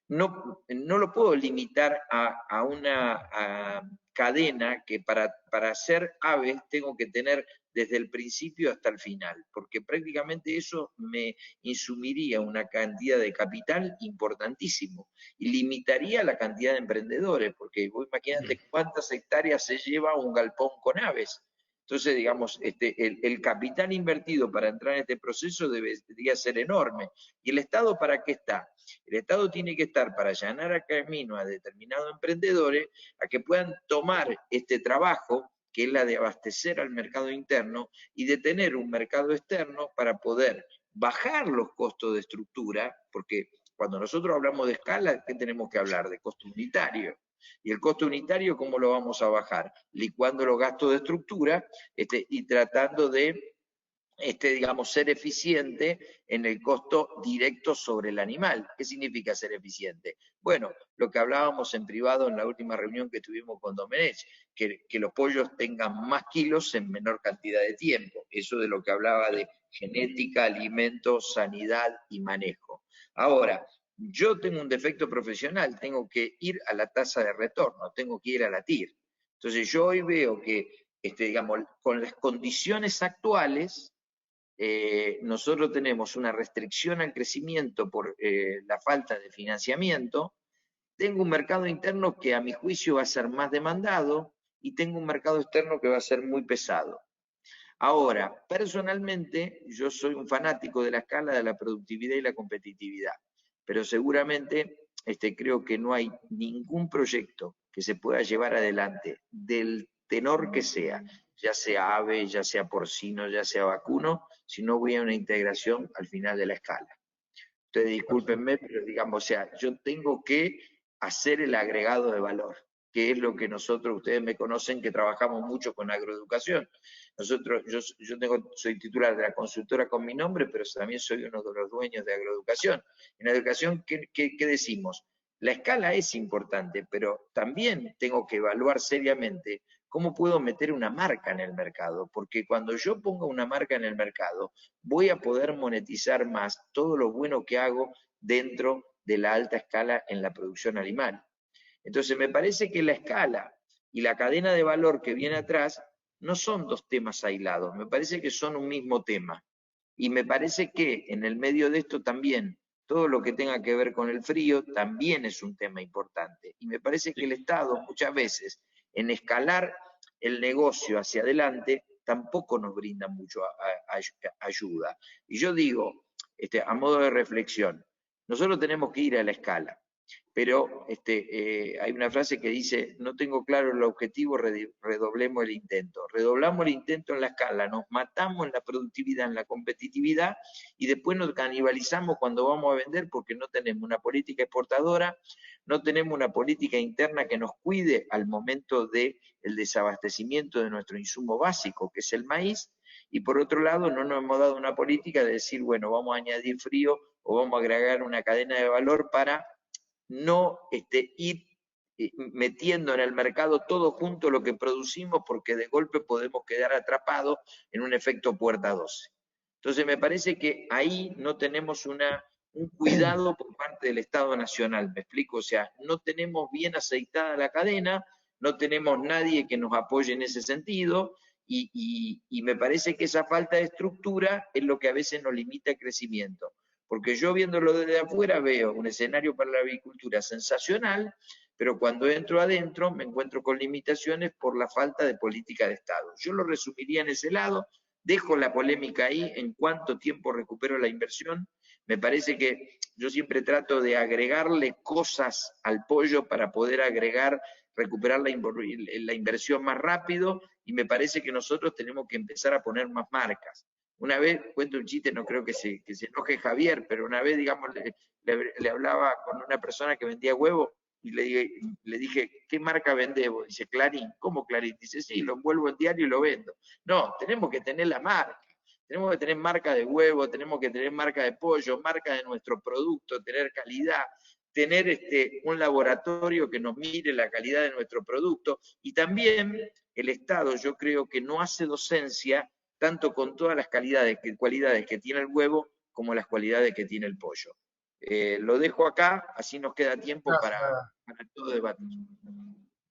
no lo puedo limitar a una cadena que para hacer aves tengo que tener desde el principio hasta el final, porque prácticamente eso me insumiría una cantidad de capital importantísimo y limitaría la cantidad de emprendedores, porque vos imagínate cuántas hectáreas se lleva un galpón con aves. Entonces, digamos, el capital invertido para entrar en este proceso debería ser enorme. ¿Y el Estado para qué está? El Estado tiene que estar para allanar el camino a determinados emprendedores a que puedan tomar este trabajo, que es la de abastecer al mercado interno y de tener un mercado externo para poder bajar los costos de estructura, porque cuando nosotros hablamos de escala, ¿qué tenemos que hablar? De costo unitario. Y el costo unitario, ¿cómo lo vamos a bajar? Licuando los gastos de estructura y tratando de, digamos, ser eficiente en el costo directo sobre el animal. ¿Qué significa ser eficiente? Bueno, lo que hablábamos en privado en la última reunión que tuvimos con Domenech, que los pollos tengan más kilos en menor cantidad de tiempo. Eso de lo que hablaba de genética, alimentos, sanidad y manejo. Ahora, yo tengo un defecto profesional, tengo que ir a la tasa de retorno, tengo que ir a la TIR. Entonces yo hoy veo que, digamos, con las condiciones actuales, nosotros tenemos una restricción al crecimiento por la falta de financiamiento, tengo un mercado interno que a mi juicio va a ser más demandado y tengo un mercado externo que va a ser muy pesado. Ahora, personalmente, yo soy un fanático de la escala de la productividad y la competitividad, pero seguramente creo que no hay ningún proyecto que se pueda llevar adelante del tenor que sea, ya sea ave, ya sea porcino, ya sea vacuno, si no hubiera una integración al final de la escala. Ustedes discúlpenme, pero digamos, o sea, yo tengo que hacer el agregado de valor, que es lo que nosotros, ustedes me conocen, que trabajamos mucho con agroeducación. Nosotros, yo soy titular de la consultora con mi nombre, pero también soy uno de los dueños de agroeducación. En agroeducación, ¿qué decimos? La escala es importante, pero también tengo que evaluar seriamente cómo puedo meter una marca en el mercado, porque cuando yo ponga una marca en el mercado, voy a poder monetizar más todo lo bueno que hago dentro de la alta escala en la producción animal. Entonces, me parece que la escala y la cadena de valor que viene atrás no son dos temas aislados, me parece que son un mismo tema. Y me parece que en el medio de esto también, todo lo que tenga que ver con el frío también es un tema importante. Y me parece que el Estado muchas veces, en escalar el negocio hacia adelante, tampoco nos brinda mucho ayuda. Y yo digo, a modo de reflexión, nosotros tenemos que ir a la escala. Pero hay una frase que dice, no tengo claro el objetivo, redoblemos el intento. Redoblamos el intento en la escala, nos matamos en la productividad, en la competitividad, y después nos canibalizamos cuando vamos a vender porque no tenemos una política exportadora, no tenemos una política interna que nos cuide al momento del desabastecimiento de nuestro insumo básico, que es el maíz, y por otro lado no nos hemos dado una política de decir, bueno, vamos a añadir frío o vamos a agregar una cadena de valor para no ir metiendo en el mercado todo junto lo que producimos, porque de golpe podemos quedar atrapados en un efecto puerta 12. Entonces me parece que ahí no tenemos un cuidado por parte del Estado Nacional, ¿me explico? O sea, no tenemos bien aceitada la cadena, no tenemos nadie que nos apoye en ese sentido, y me parece que esa falta de estructura es lo que a veces nos limita el crecimiento. Porque yo viéndolo desde afuera veo un escenario para la agricultura sensacional, pero cuando entro adentro me encuentro con limitaciones por la falta de política de Estado. Yo lo resumiría en ese lado, dejo la polémica ahí, en cuánto tiempo recupero la inversión. Me parece que yo siempre trato de agregarle cosas al pollo para poder recuperar la inversión más rápido, y me parece que nosotros tenemos que empezar a poner más marcas. Una vez, cuento un chiste, no creo que se enoje Javier, pero una vez, digamos, le hablaba con una persona que vendía huevos y le dije, ¿qué marca vendés vos? Dice, Clarín. ¿Cómo Clarín? Dice, sí, lo envuelvo en diario y lo vendo. No, tenemos que tener la marca. Tenemos que tener marca de huevo, tenemos que tener marca de pollo, marca de nuestro producto, tener calidad, tener un laboratorio que nos mire la calidad de nuestro producto. Y también el Estado, yo creo que no hace docencia tanto con todas las cualidades que tiene el huevo como las cualidades que tiene el pollo. Lo dejo acá, así nos queda tiempo para todo debate.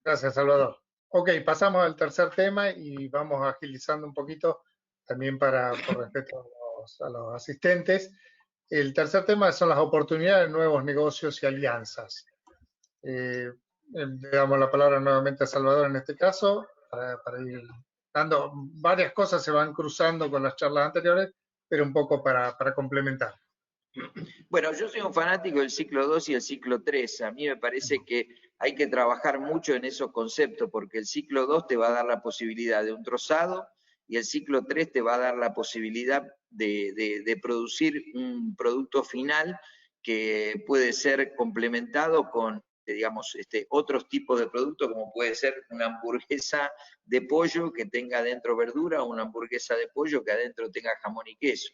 Gracias, Salvador. Ok, pasamos al tercer tema y vamos agilizando un poquito también por respeto a los asistentes. El tercer tema son las oportunidades de nuevos negocios y alianzas. Le damos la palabra nuevamente a Salvador en este caso, para ir dando, varias cosas se van cruzando con las charlas anteriores, pero un poco para complementar. Bueno, yo soy un fanático del ciclo 2 y el ciclo 3. A mí me parece que hay que trabajar mucho en esos conceptos, porque el ciclo 2 te va a dar la posibilidad de un trozado y el ciclo 3 te va a dar la posibilidad de producir un producto final que puede ser complementado con, digamos, otros tipos de productos, como puede ser una hamburguesa de pollo que tenga adentro verdura o una hamburguesa de pollo que adentro tenga jamón y queso.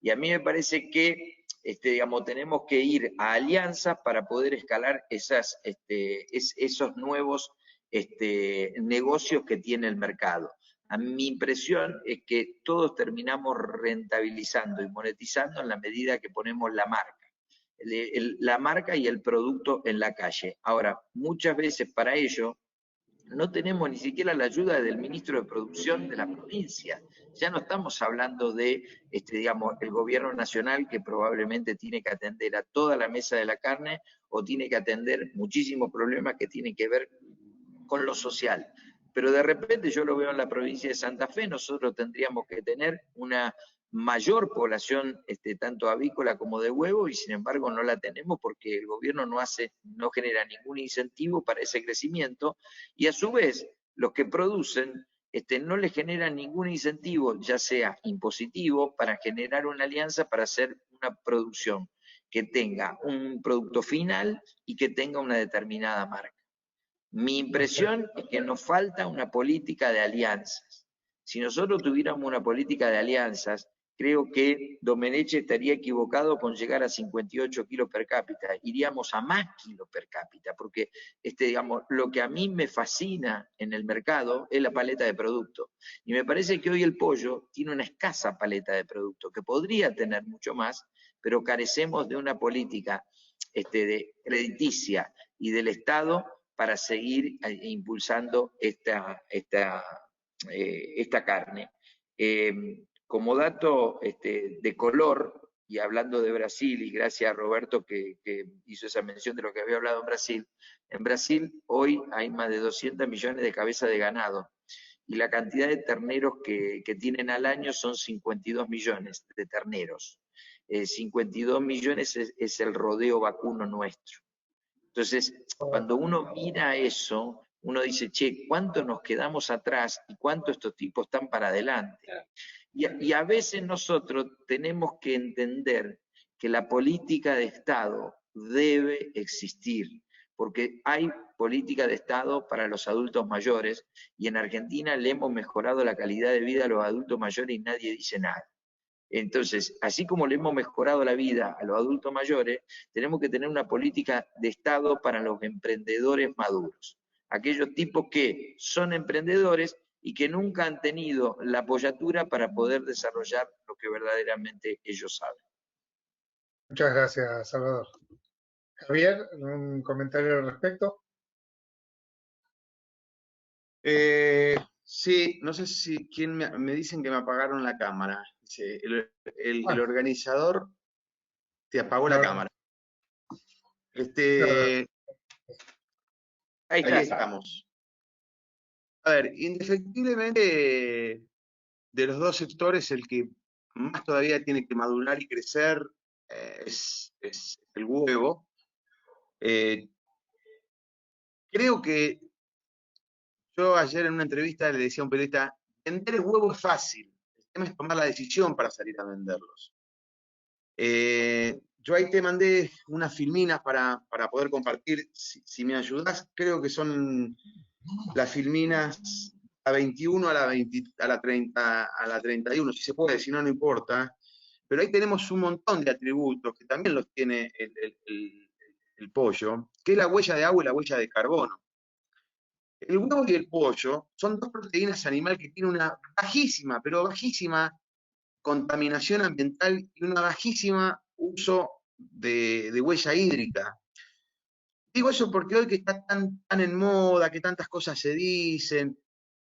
Y a mí me parece que digamos, tenemos que ir a alianzas para poder escalar esos nuevos negocios que tiene el mercado. Mi impresión es que todos terminamos rentabilizando y monetizando en la medida que ponemos la marca. La marca y el producto en la calle. Ahora, muchas veces para ello no tenemos ni siquiera la ayuda del ministro de Producción de la provincia. Ya no estamos hablando de, digamos, el gobierno nacional que probablemente tiene que atender a toda la mesa de la carne o tiene que atender muchísimos problemas que tienen que ver con lo social. Pero de repente yo lo veo en la provincia de Santa Fe, nosotros tendríamos que tener una mayor población tanto avícola como de huevo y sin embargo no la tenemos porque el gobierno no genera ningún incentivo para ese crecimiento y a su vez los que producen no les generan ningún incentivo, ya sea impositivo, para generar una alianza para hacer una producción que tenga un producto final y que tenga una determinada marca. Mi impresión es que nos falta una política de alianzas. Si nosotros tuviéramos una política de alianzas, creo que Domenech estaría equivocado con llegar a 58 kilos per cápita. Iríamos a más kilos per cápita, porque digamos, lo que a mí me fascina en el mercado es la paleta de productos. Y me parece que hoy el pollo tiene una escasa paleta de productos, que podría tener mucho más, pero carecemos de una política de crediticia y del Estado para seguir impulsando esta carne. Como dato de color, y hablando de Brasil, y gracias a Roberto que hizo esa mención de lo que había hablado en Brasil hoy hay más de 200 millones de cabezas de ganado, y la cantidad de terneros que tienen al año son 52 millones de terneros. 52 millones es el rodeo vacuno nuestro. Entonces, cuando uno mira eso, uno dice, che, ¿cuánto nos quedamos atrás y cuánto estos tipos están para adelante? Y a veces nosotros tenemos que entender que la política de Estado debe existir, porque hay política de Estado para los adultos mayores y en Argentina le hemos mejorado la calidad de vida a los adultos mayores y nadie dice nada. Entonces, así como le hemos mejorado la vida a los adultos mayores, tenemos que tener una política de Estado para los emprendedores maduros. Aquellos tipos que son emprendedores y que nunca han tenido la apoyatura para poder desarrollar lo que verdaderamente ellos saben. Muchas gracias, Salvador. Javier, ¿un comentario al respecto? Sí, no sé si quién me dicen que me apagaron la cámara. Dice, el organizador te apagó la cámara. Ahí estamos. A ver, indefectiblemente de los dos sectores el que más todavía tiene que madurar y crecer es el huevo. Creo que yo ayer en una entrevista le decía a un periodista, vender el huevo es fácil, el tema es tomar la decisión para salir a venderlos. Yo ahí te mandé unas filminas para poder compartir, si me ayudas, creo que son las filminas a 21, a la 30, a la 31, si se puede, si no, no importa. Pero ahí tenemos un montón de atributos que también los tiene el pollo, que es la huella de agua y la huella de carbono. El huevo y el pollo son dos proteínas animales que tienen una bajísima, pero bajísima contaminación ambiental y una bajísima uso de huella hídrica. Digo eso porque hoy que está tan en moda, que tantas cosas se dicen,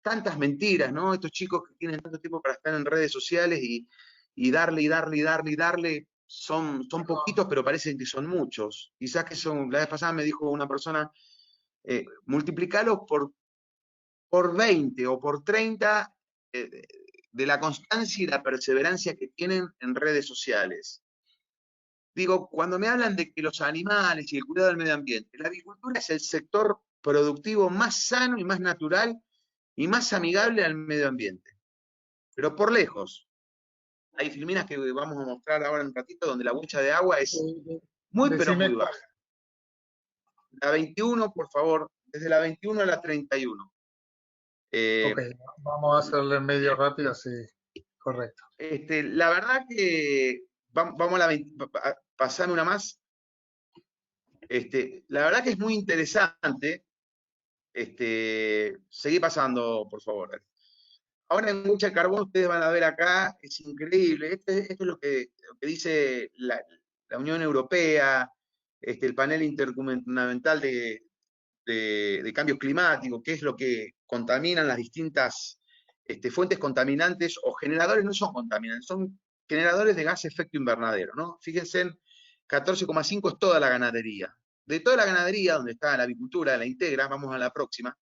tantas mentiras, ¿no? Estos chicos que tienen tanto tiempo para estar en redes sociales y darle, son poquitos, pero parecen que son muchos. Quizás que son, la vez pasada me dijo una persona, multiplicarlos por 20 o por 30 de la constancia y la perseverancia que tienen en redes sociales. Digo, cuando me hablan de que los animales y el cuidado del medio ambiente, la avicultura es el sector productivo más sano y más natural y más amigable al medio ambiente. Pero por lejos. Hay filminas que vamos a mostrar ahora en un ratito donde la huella de agua es muy, pero muy baja. La 21, por favor, desde la 21 a la 31. Ok, vamos a hacerle medio rápido, sí, correcto. La verdad que, vamos a la 20, pasame una más. La verdad que es muy interesante. Seguí pasando, por favor. Ahora en Huella de Carbón, ustedes van a ver acá, es increíble. Esto es lo que dice la Unión Europea, el panel intergubernamental de cambios climáticos, qué es lo que contaminan las distintas fuentes contaminantes o generadores, no son contaminantes, son generadores de gas de efecto invernadero, ¿no? Fíjense, en 14,5 es toda la ganadería. De toda la ganadería, donde está la avicultura, la integra, vamos a la próxima,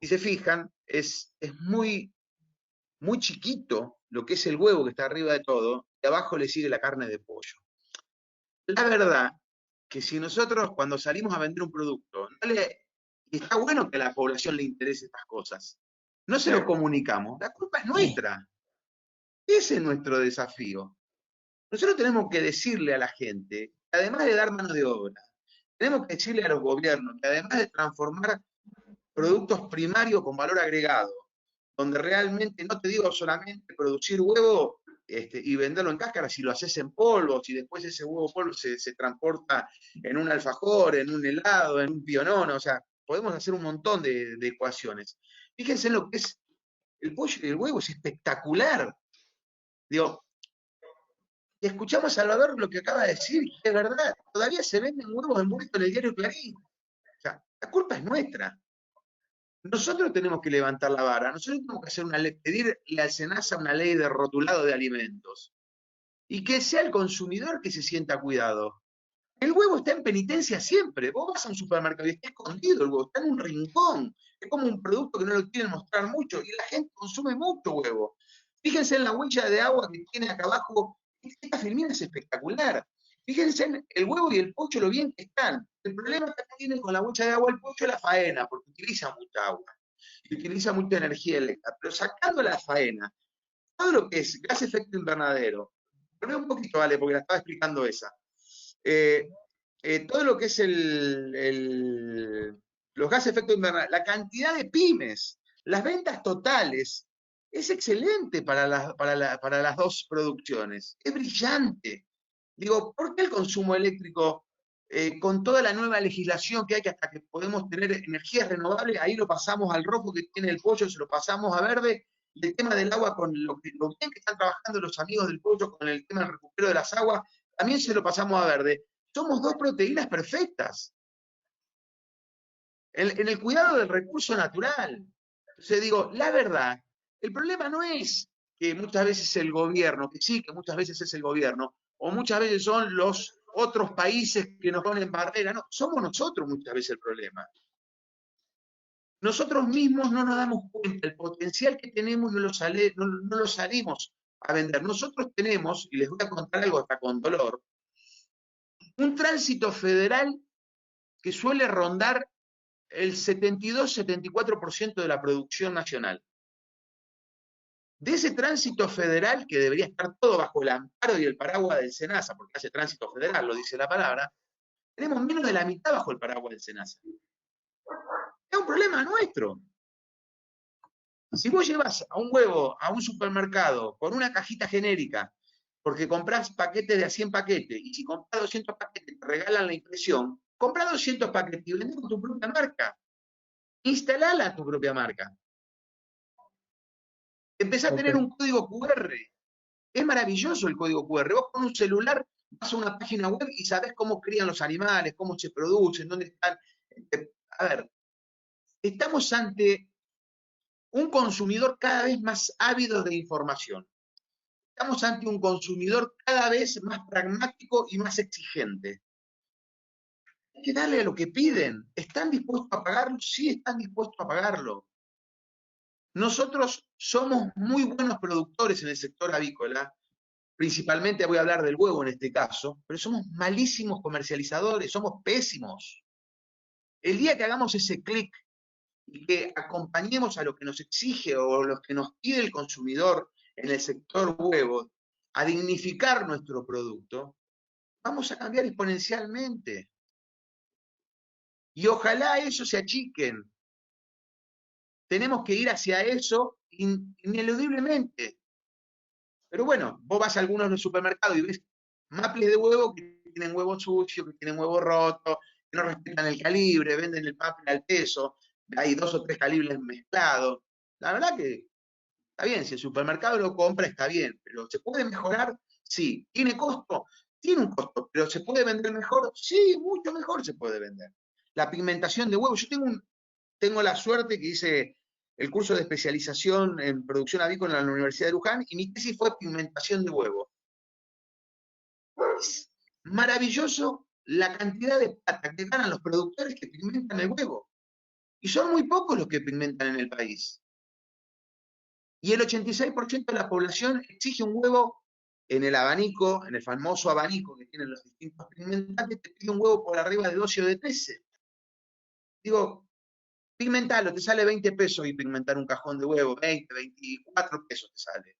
si se fijan, es muy, muy chiquito lo que es el huevo que está arriba de todo, y abajo le sigue la carne de pollo. La verdad que si nosotros cuando salimos a vender un producto, y está bueno que a la población le interese estas cosas, no se lo comunicamos, la culpa es nuestra. Ese es nuestro desafío. Nosotros tenemos que decirle a la gente, además de dar mano de obra, tenemos que decirle a los gobiernos que además de transformar productos primarios con valor agregado, donde realmente, no te digo solamente producir huevo y venderlo en cáscara, si lo haces en polvo, si después ese huevo polvo se transporta en un alfajor, en un helado, en un pionono, o sea, podemos hacer un montón de ecuaciones. Fíjense en lo que es el pollo y el huevo, es espectacular. Digo, y escuchamos a Salvador lo que acaba de decir, y es verdad, todavía se venden huevos envueltos en el diario Clarín. O sea, la culpa es nuestra. Nosotros tenemos que levantar la vara, nosotros tenemos que hacer una ley, pedirle al SENASA una ley de rotulado de alimentos. Y que sea el consumidor que se sienta cuidado. El huevo está en penitencia siempre. Vos vas a un supermercado y está escondido el huevo, está en un rincón. Es como un producto que no lo quieren mostrar mucho y la gente consume mucho huevo. Fíjense en la huella de agua que tiene acá abajo. Esta filmina es espectacular. Fíjense en el huevo y el pollo, lo bien que están. El problema que tiene con la huella de agua el pollo es la faena, porque utiliza mucha agua y utiliza mucha energía eléctrica. Pero sacando la faena, todo lo que es gas efecto invernadero, volvé un poquito, vale, porque la estaba explicando esa. Todo lo que es los gases de efecto invernadero, la cantidad de pymes, las ventas totales, es excelente para las dos producciones. Es brillante. Digo, ¿por qué el consumo eléctrico, con toda la nueva legislación que hay, que hasta que podemos tener energías renovables, ahí lo pasamos al rojo que tiene el pollo, se lo pasamos a verde? Y el tema del agua, con lo bien que están trabajando los amigos del pollo con el tema del recupero de las aguas, también se lo pasamos a verde. Somos dos proteínas perfectas en el cuidado del recurso natural. Entonces digo, la verdad, el problema no es que muchas veces el gobierno, que sí, que muchas veces es el gobierno, o muchas veces son los otros países que nos ponen barrera, no, somos nosotros muchas veces el problema. Nosotros mismos no nos damos cuenta, el potencial que tenemos no lo salimos a vender. Nosotros tenemos, y les voy a contar algo hasta con dolor, un tránsito federal que suele rondar el 72-74% de la producción nacional. De ese tránsito federal, que debería estar todo bajo el amparo y el paraguas del SENASA, porque hace tránsito federal, lo dice la palabra, tenemos menos de la mitad bajo el paraguas del SENASA. Es un problema nuestro. Si vos llevas a un huevo a un supermercado con una cajita genérica, porque comprás paquetes de a 100 paquetes, y si compras 200 paquetes te regalan la impresión, comprá 200 paquetes y vendés con tu propia marca. Instalala tu propia marca. Empezá a tener un código QR. Es maravilloso el código QR. Vos con un celular vas a una página web y sabés cómo crían los animales, cómo se producen, dónde están. A ver, estamos ante un consumidor cada vez más ávido de información. Estamos ante un consumidor cada vez más pragmático y más exigente. Hay que darle a lo que piden. ¿Están dispuestos a pagarlo? Sí, están dispuestos a pagarlo. Nosotros somos muy buenos productores en el sector avícola, principalmente voy a hablar del huevo en este caso, pero somos malísimos comercializadores, somos pésimos. El día que hagamos ese clic y que acompañemos a lo que nos exige o lo que nos pide el consumidor en el sector huevo, a dignificar nuestro producto, vamos a cambiar exponencialmente. Y ojalá eso se achiquen. Tenemos que ir hacia eso ineludiblemente. Pero bueno, vos vas a algunos de los supermercados y ves maples de huevo que tienen huevo sucio, que tienen huevo roto, que no respetan el calibre, venden el maple al peso, hay 2 o 3 calibres mezclados. La verdad que está bien, si el supermercado lo compra está bien, pero ¿se puede mejorar? Sí. ¿Tiene costo? Tiene un costo, pero ¿se puede vender mejor? Sí, mucho mejor se puede vender. La pigmentación de huevo, yo tengo la suerte que hice el curso de especialización en producción avícola en la Universidad de Luján y mi tesis fue pigmentación de huevo. Es maravilloso la cantidad de plata que ganan los productores que pigmentan el huevo. Y son muy pocos los que pigmentan en el país. Y el 86% de la población exige un huevo en el abanico, en el famoso abanico que tienen los distintos pigmentantes, te pide un huevo por arriba de 12 o de 13. Digo, pigmentalo, te sale 20 pesos y pigmentar un cajón de huevo, 20, 24 pesos te sale.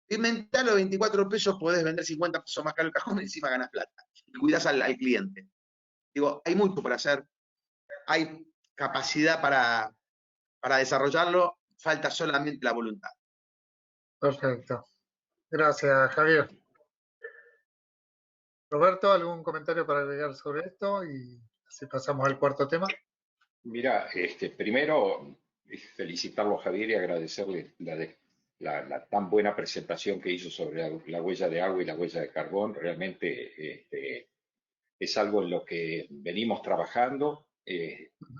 Pigmentalo, 24 pesos, podés vender 50 pesos más caro el cajón y encima ganas plata. Y cuidás al cliente. Digo, hay mucho por hacer, hay capacidad para desarrollarlo, falta solamente la voluntad. Perfecto. Gracias, Javier. Roberto, ¿algún comentario para agregar sobre esto? Y si pasamos al cuarto tema. Mira, primero felicitarlo a Javier y agradecerle la tan buena presentación que hizo sobre la huella de agua y la huella de carbón. Realmente es algo en lo que venimos trabajando,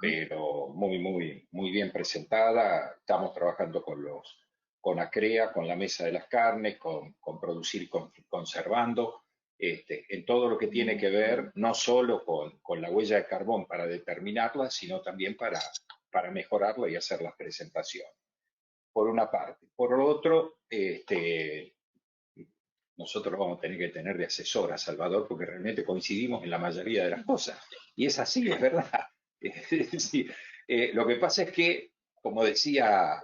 pero muy bien presentada. Estamos trabajando con ACREA, con la Mesa de las Carnes, con Producir Conservando, en todo lo que tiene que ver no solo con la huella de carbón para determinarla, sino también para mejorarla y hacer las presentaciones. Por una parte. Por lo otro, nosotros vamos a tener que tener de asesor a Salvador porque realmente coincidimos en la mayoría de las cosas. Y es así, es verdad. Sí. Lo que pasa es que, como decía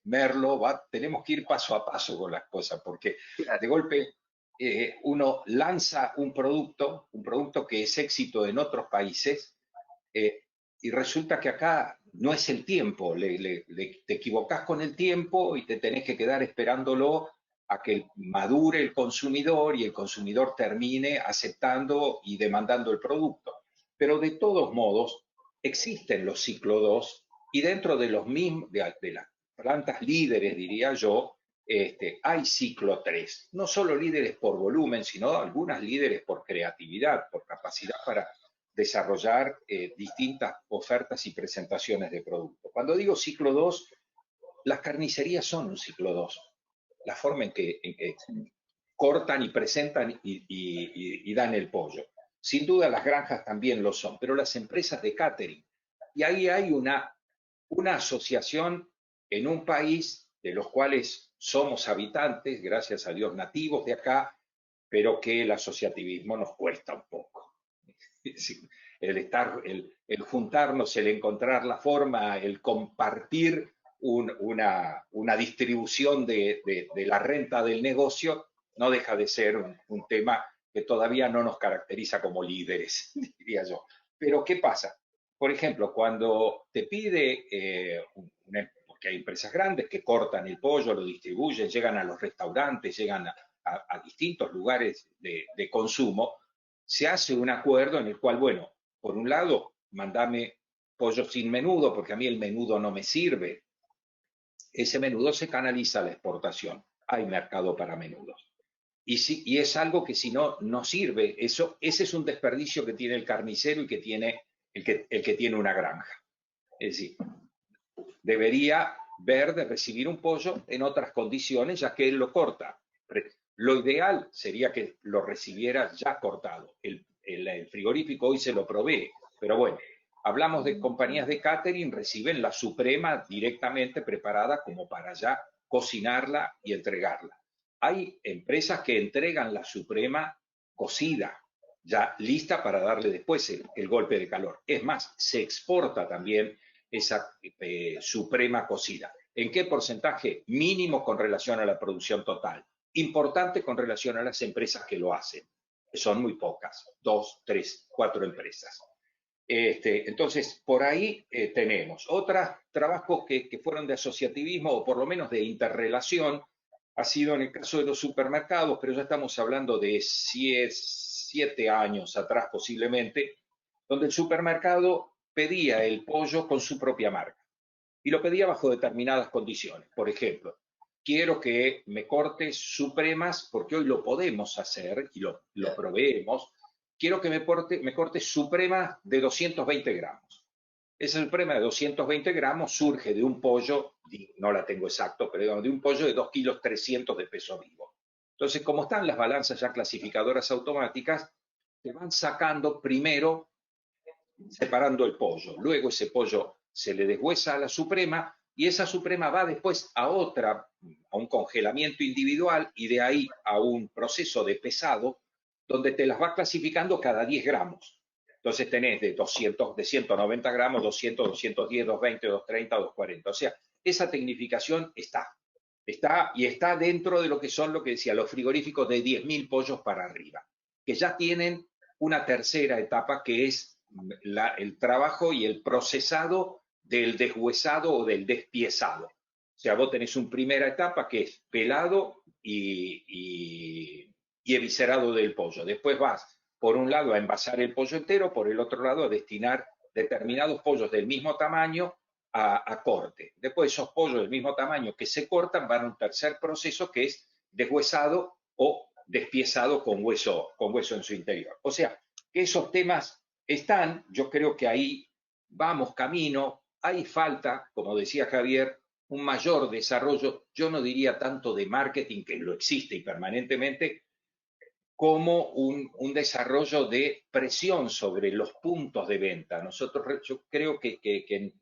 Merlo, tenemos que ir paso a paso con las cosas, porque de golpe uno lanza un producto que es éxito en otros países, y resulta que acá no es el tiempo, te equivocás con el tiempo y te tenés que quedar esperándolo a que madure el consumidor y el consumidor termine aceptando y demandando el producto. Pero de todos modos, existen los ciclo 2 y dentro de los mismos, de las plantas líderes, diría yo, hay ciclo 3. No solo líderes por volumen, sino algunas líderes por creatividad, por capacidad para desarrollar distintas ofertas y presentaciones de producto. Cuando digo ciclo 2, las carnicerías son un ciclo 2. La forma en que cortan y presentan y dan el pollo. Sin duda las granjas también lo son, pero las empresas de catering. Y ahí hay una asociación en un país de los cuales somos habitantes, gracias a Dios nativos de acá, pero que el asociativismo nos cuesta un poco. El juntarnos, el encontrar la forma, el compartir una distribución de la renta del negocio, no deja de ser un tema que todavía no nos caracteriza como líderes, diría yo. Pero ¿qué pasa? Por ejemplo, cuando te pide, porque hay empresas grandes que cortan el pollo, lo distribuyen, llegan a los restaurantes, llegan a distintos lugares de consumo, se hace un acuerdo en el cual, bueno, por un lado, mandame pollo sin menudo, porque a mí el menudo no me sirve. Ese menudo se canaliza a la exportación. Hay mercado para menudos. Y es algo que si no, no sirve. Ese es un desperdicio que tiene el carnicero y que tiene el que tiene una granja. Es decir, debería ver de recibir un pollo en otras condiciones, ya que él lo corta. Lo ideal sería que lo recibiera ya cortado. El frigorífico hoy se lo provee, pero bueno, Hablamos de compañías de catering, reciben la suprema directamente preparada como para ya cocinarla y entregarla. Hay empresas que entregan la suprema cocida, ya lista para darle después el golpe de calor. Es más, se exporta también esa suprema cocida. ¿En qué porcentaje? Mínimo con relación a la producción total. Importante con relación a las empresas que lo hacen, que son muy pocas, 2, 3, 4 empresas. Entonces, por ahí tenemos. Otros trabajos que fueron de asociativismo o por lo menos de interrelación ha sido en el caso de los supermercados, pero ya estamos hablando de 7 años atrás posiblemente, donde el supermercado pedía el pollo con su propia marca y lo pedía bajo determinadas condiciones. Por ejemplo, quiero que me cortes supremas, porque hoy lo podemos hacer y lo proveemos. Quiero que me cortes suprema de 220 gramos. Esa suprema de 220 gramos surge de un pollo, no la tengo exacto, pero digamos, de un pollo de 2,3 kilos de peso vivo. Entonces, como están las balanzas ya clasificadoras automáticas, te van sacando primero, separando el pollo. Luego ese pollo se le deshuesa a la suprema y esa suprema va después a un congelamiento individual y de ahí a un proceso de pesado donde te las va clasificando cada 10 gramos. Entonces tenés de 190 gramos, 200, 210, 220, 230, 240. O sea, esa tecnificación está y está dentro de lo que son, lo que decía, los frigoríficos de 10.000 pollos para arriba, que ya tienen una tercera etapa que es el trabajo y el procesado del deshuesado o del despiezado. O sea, vos tenés una primera etapa que es pelado y eviscerado del pollo. Después vas, por un lado, a envasar el pollo entero, por el otro lado, a destinar determinados pollos del mismo tamaño a corte. Después esos pollos del mismo tamaño que se cortan van a un tercer proceso que es deshuesado o despiezado con hueso en su interior. O sea, que esos temas están, yo creo que ahí vamos camino, hay falta, como decía Javier, un mayor desarrollo, yo no diría tanto de marketing, que lo existe y permanentemente, como un desarrollo de presión sobre los puntos de venta. Yo creo que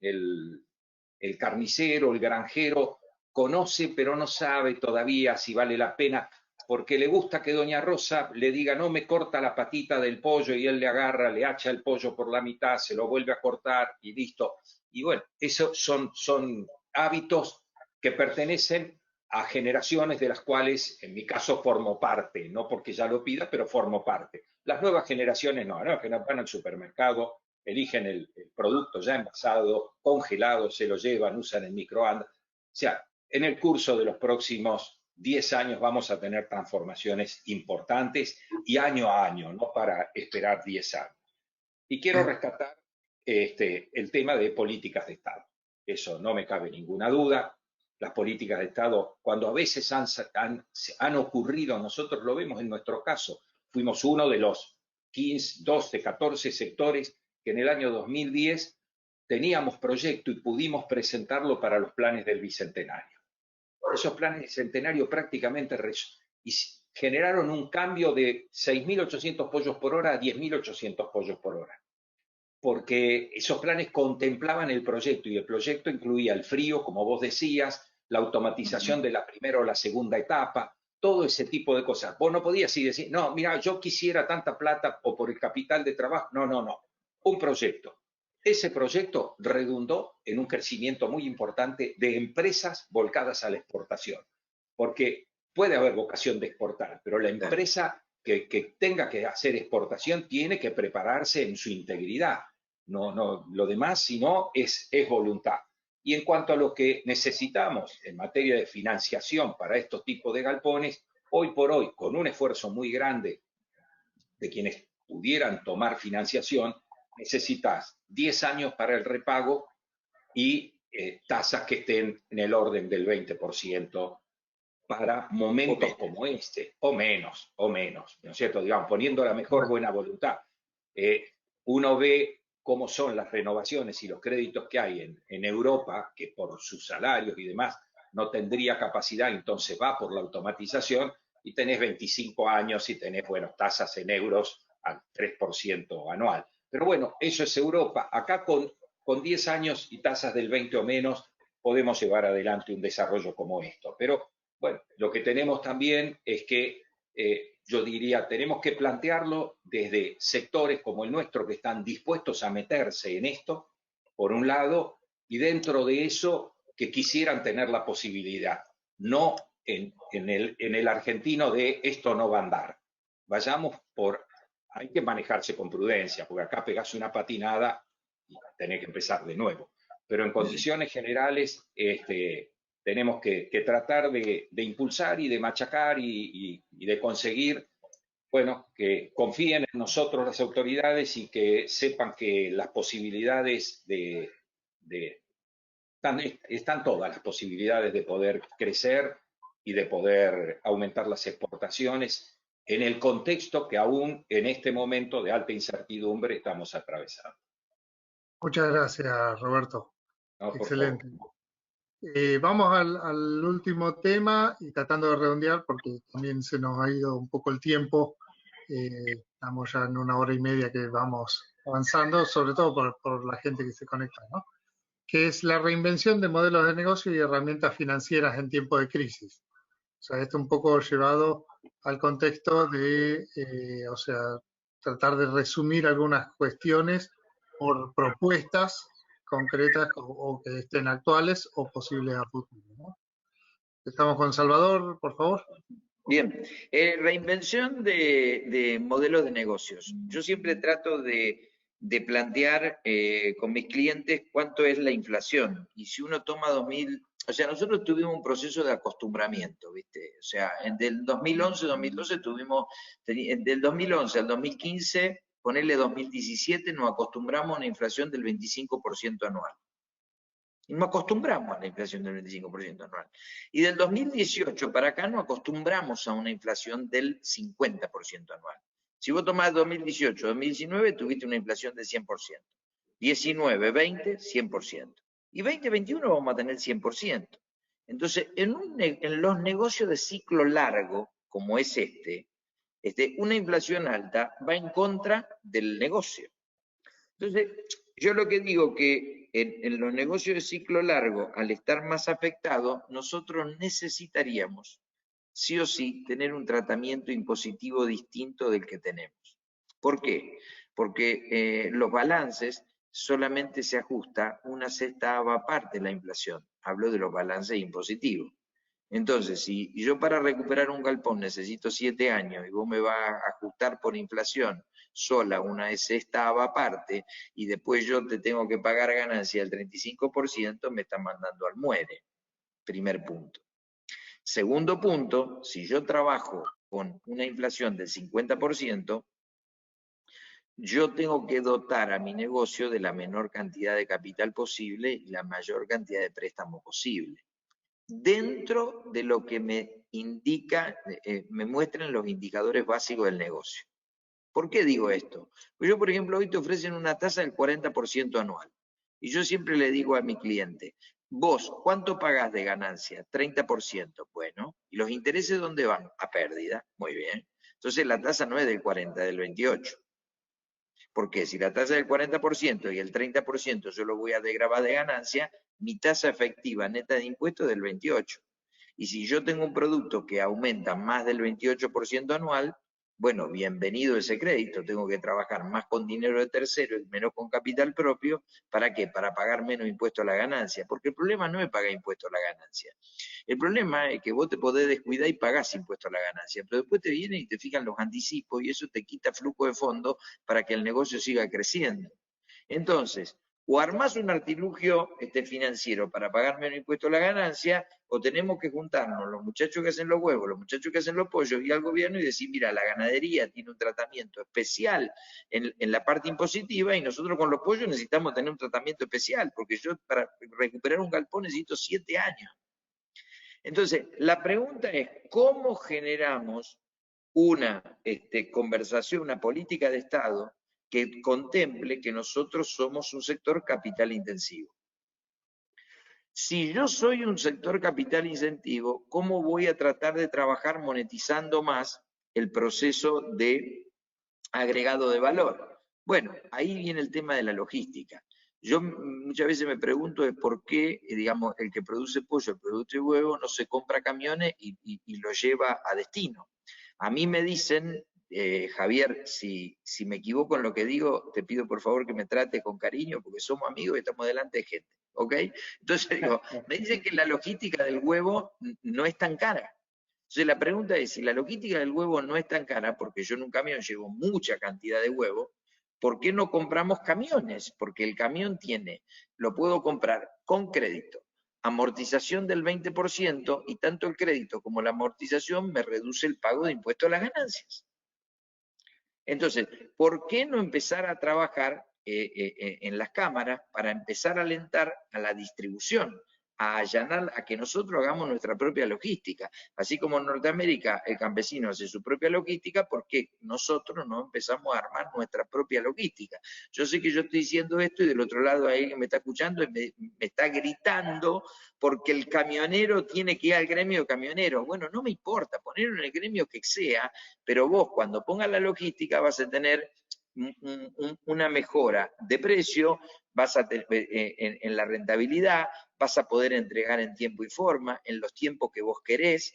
el carnicero, el granjero, conoce pero no sabe todavía si vale la pena, porque le gusta que doña Rosa le diga, no me corta la patita del pollo, y él le agarra, le hacha el pollo por la mitad, se lo vuelve a cortar y listo. Y bueno, esos son hábitos que pertenecen a generaciones de las cuales, en mi caso, formo parte, no porque ya lo pida, pero formo parte. Las nuevas generaciones no, que van al supermercado, eligen el producto ya envasado, congelado, se lo llevan, usan el microondas. O sea, en el curso de los próximos 10 años vamos a tener transformaciones importantes y año a año, no para esperar 10 años. Y quiero rescatar el tema de políticas de Estado. Eso no me cabe ninguna duda. Las políticas de Estado, cuando a veces han ocurrido, nosotros lo vemos en nuestro caso, fuimos uno de los 15, 12, 14 sectores que en el año 2010 teníamos proyecto y pudimos presentarlo para los planes del Bicentenario. Esos planes del Bicentenario prácticamente generaron un cambio de 6.800 pollos por hora a 10.800 pollos por hora, porque esos planes contemplaban el proyecto y el proyecto incluía el frío, como vos decías, la automatización de la primera o la segunda etapa, todo ese tipo de cosas. Vos no podías decir, no, mira, yo quisiera tanta plata o por el capital de trabajo. No. Un proyecto. Ese proyecto redundó en un crecimiento muy importante de empresas volcadas a la exportación, porque puede haber vocación de exportar, pero la empresa que tenga que hacer exportación tiene que prepararse en su integridad. No, lo demás, si no, es voluntad. Y en cuanto a lo que necesitamos en materia de financiación para estos tipos de galpones, hoy por hoy, con un esfuerzo muy grande de quienes pudieran tomar financiación, necesitas 10 años para el repago y tasas que estén en el orden del 20% para momentos como este, o menos, ¿no es cierto? Digamos, poniendo la mejor buena voluntad. Uno ve cómo son las renovaciones y los créditos que hay en Europa, que por sus salarios y demás no tendría capacidad, entonces va por la automatización y tenés 25 años y tenés, tasas en euros al 3% anual. Pero bueno, eso es Europa. Acá con 10 años y tasas del 20 o menos podemos llevar adelante un desarrollo como esto. Pero bueno, lo que tenemos también es que yo diría, tenemos que plantearlo desde sectores como el nuestro que están dispuestos a meterse en esto, por un lado, y dentro de eso que quisieran tener la posibilidad, no en el argentino de esto no va a andar. Vayamos por, hay que manejarse con prudencia, porque acá pegás una patinada y tenés que empezar de nuevo. Pero en condiciones generales, tenemos que tratar de impulsar y de machacar y de conseguir, bueno, que confíen en nosotros las autoridades y que sepan que las posibilidades están todas las posibilidades de poder crecer y de poder aumentar las exportaciones en el contexto que aún en este momento de alta incertidumbre estamos atravesando. Muchas gracias, Roberto. ¿No? Excelente. Vamos al último tema y tratando de redondear porque también se nos ha ido un poco el tiempo. Estamos ya en 1 hora y media que vamos avanzando, sobre todo por la gente que se conecta, ¿no? Que es la reinvención de modelos de negocio y herramientas financieras en tiempo de crisis. O sea, esto un poco llevado al contexto de, o sea, tratar de resumir algunas cuestiones por propuestas concretas o que estén actuales o posibles a futuro, ¿no? Estamos con Salvador, por favor. Bien, reinvención de modelos de negocios. Yo siempre trato de plantear con mis clientes cuánto es la inflación. Y si uno toma 2000, o sea, nosotros tuvimos un proceso de acostumbramiento, ¿viste? O sea, del 2011-2012 tuvimos, del 2011 al 2015, ponerle 2017, nos acostumbramos a una inflación del 25% anual. Y nos acostumbramos a la inflación del 25% anual. Y del 2018 para acá nos acostumbramos a una inflación del 50% anual. Si vos tomás 2018, 2019, tuviste una inflación del 100%. 19, 20, 100%. Y 2021 vamos a tener 100%. Entonces, en los negocios de ciclo largo, como es una inflación alta va en contra del negocio. Entonces, yo lo que digo que en los negocios de ciclo largo, al estar más afectados, nosotros necesitaríamos, sí o sí, tener un tratamiento impositivo distinto del que tenemos. ¿Por qué? Porque los balances solamente se ajusta una sexta parte de la inflación. Hablo de los balances impositivos. Entonces, si yo para recuperar un galpón necesito 7 años y vos me vas a ajustar por inflación sola una sexta parte y después yo te tengo que pagar ganancia del 35%, me están mandando al muere. Primer punto. Segundo punto, si yo trabajo con una inflación del 50%, yo tengo que dotar a mi negocio de la menor cantidad de capital posible y la mayor cantidad de préstamo posible, dentro de lo que me indica, me muestran los indicadores básicos del negocio. ¿Por qué digo esto? Pues yo, por ejemplo, hoy te ofrecen una tasa del 40% anual. Y yo siempre le digo a mi cliente, vos, ¿cuánto pagás de ganancia? 30%. Bueno, ¿y los intereses dónde van? A pérdida. Muy bien. Entonces la tasa no es del 40, es del 28. Porque si la tasa es del 40% y el 30% yo lo voy a desgravar de ganancia, mi tasa efectiva neta de impuestos es del 28%. Y si yo tengo un producto que aumenta más del 28% anual, bueno, bienvenido ese crédito, tengo que trabajar más con dinero de tercero y menos con capital propio. ¿Para qué? Para pagar menos impuesto a la ganancia, porque el problema no es pagar impuesto a la ganancia. El problema es que vos te podés descuidar y pagás impuesto a la ganancia, pero después te vienen y te fijan los anticipos y eso te quita flujo de fondo para que el negocio siga creciendo. Entonces, o armás un artilugio financiero para pagar menos impuesto a la ganancia, o tenemos que juntarnos los muchachos que hacen los huevos, los muchachos que hacen los pollos y al gobierno y decir, mira, la ganadería tiene un tratamiento especial en la parte impositiva y nosotros con los pollos necesitamos tener un tratamiento especial, porque yo para recuperar un galpón necesito 7 años. Entonces, la pregunta es, ¿cómo generamos una conversación, una política de Estado que contemple que nosotros somos un sector capital intensivo? Si yo soy un sector capital intensivo, ¿cómo voy a tratar de trabajar monetizando más el proceso de agregado de valor? Bueno, ahí viene el tema de la logística. Yo muchas veces me pregunto de por qué, digamos, el que produce pollo, el producto de huevo, no se compra camiones y lo lleva a destino. A mí me dicen, Javier, si me equivoco en lo que digo, te pido por favor que me trate con cariño, porque somos amigos y estamos delante de gente, ¿ok? Entonces digo, me dicen que la logística del huevo no es tan cara. Entonces la pregunta es, si la logística del huevo no es tan cara, porque yo en un camión llevo mucha cantidad de huevo, ¿por qué no compramos camiones? Porque el camión lo puedo comprar con crédito, amortización del 20%, y tanto el crédito como la amortización me reduce el pago de impuestos a las ganancias. Entonces, ¿por qué no empezar a trabajar en las cámaras para empezar a alentar a la distribución, a allanar, a que nosotros hagamos nuestra propia logística? Así como en Norteamérica el campesino hace su propia logística, ¿por qué nosotros no empezamos a armar nuestra propia logística? Yo sé que yo estoy diciendo esto y del otro lado hay alguien que me está escuchando y me está gritando porque el camionero tiene que ir al gremio de camioneros. Bueno, no me importa, ponerlo en el gremio que sea, pero vos cuando pongas la logística vas a tener una mejora de precio, vas a tener, en la rentabilidad, vas a poder entregar en tiempo y forma, en los tiempos que vos querés,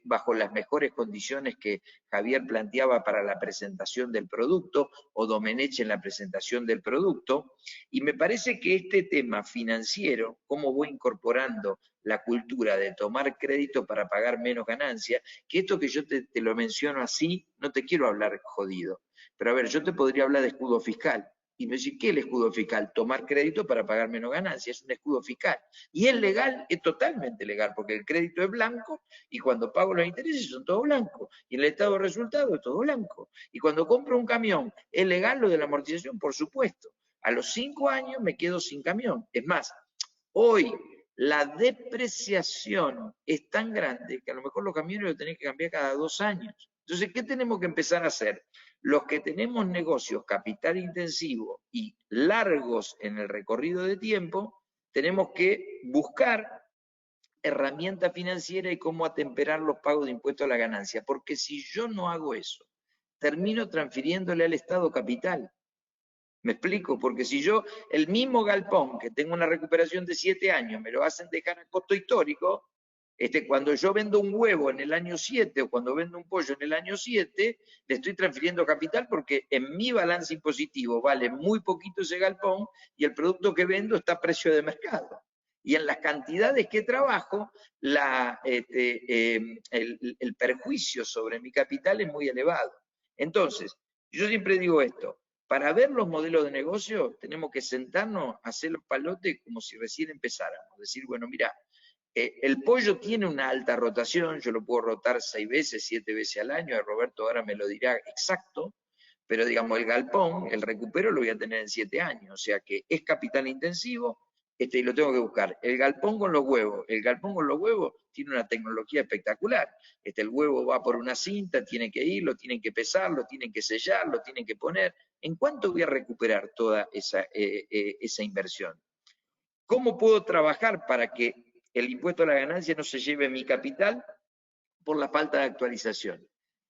bajo las mejores condiciones que Javier planteaba para la presentación del producto, o Domenech en la presentación del producto. Y me parece que este tema financiero, cómo voy incorporando la cultura de tomar crédito para pagar menos ganancias, que esto que yo te lo menciono así, no te quiero hablar jodido, pero a ver, yo te podría hablar de escudo fiscal. Y me decís, ¿qué es el escudo fiscal? Tomar crédito para pagar menos ganancias, es un escudo fiscal. Y es legal, es totalmente legal, porque el crédito es blanco y cuando pago los intereses son todos blancos. Y en el estado de resultado es todo blanco. Y cuando compro un camión, ¿es legal lo de la amortización? Por supuesto. A los 5 años me quedo sin camión. Es más, hoy la depreciación es tan grande que a lo mejor los camiones los tenés que cambiar cada 2 años. Entonces, ¿qué tenemos que empezar a hacer? Los que tenemos negocios capital intensivo y largos en el recorrido de tiempo, tenemos que buscar herramientas financieras y cómo atemperar los pagos de impuestos a la ganancia. Porque si yo no hago eso, termino transfiriéndole al Estado capital. ¿Me explico? Porque si yo, el mismo galpón, que tengo una recuperación de 7 años, me lo hacen dejar a costo histórico, cuando yo vendo un huevo en el año 7 o cuando vendo un pollo en el año 7, le estoy transfiriendo capital porque en mi balance impositivo vale muy poquito ese galpón y el producto que vendo está a precio de mercado. Y en las cantidades que trabajo, el perjuicio sobre mi capital es muy elevado. Entonces, yo siempre digo esto, para ver los modelos de negocio tenemos que sentarnos a hacer los palotes como si recién empezáramos. Decir, bueno, mira, el pollo tiene una alta rotación, yo lo puedo rotar 6 veces, 7 veces al año, Roberto ahora me lo dirá exacto, pero digamos el galpón, el recupero lo voy a tener en 7 años, o sea que es capital intensivo, y lo tengo que buscar. El galpón con los huevos tiene una tecnología espectacular. El huevo va por una cinta, tiene que ir, lo tienen que pesar, lo tienen que sellar, lo tienen que poner. ¿En cuánto voy a recuperar toda esa inversión? ¿Cómo puedo trabajar para que el impuesto a la ganancia no se lleve mi capital por la falta de actualización?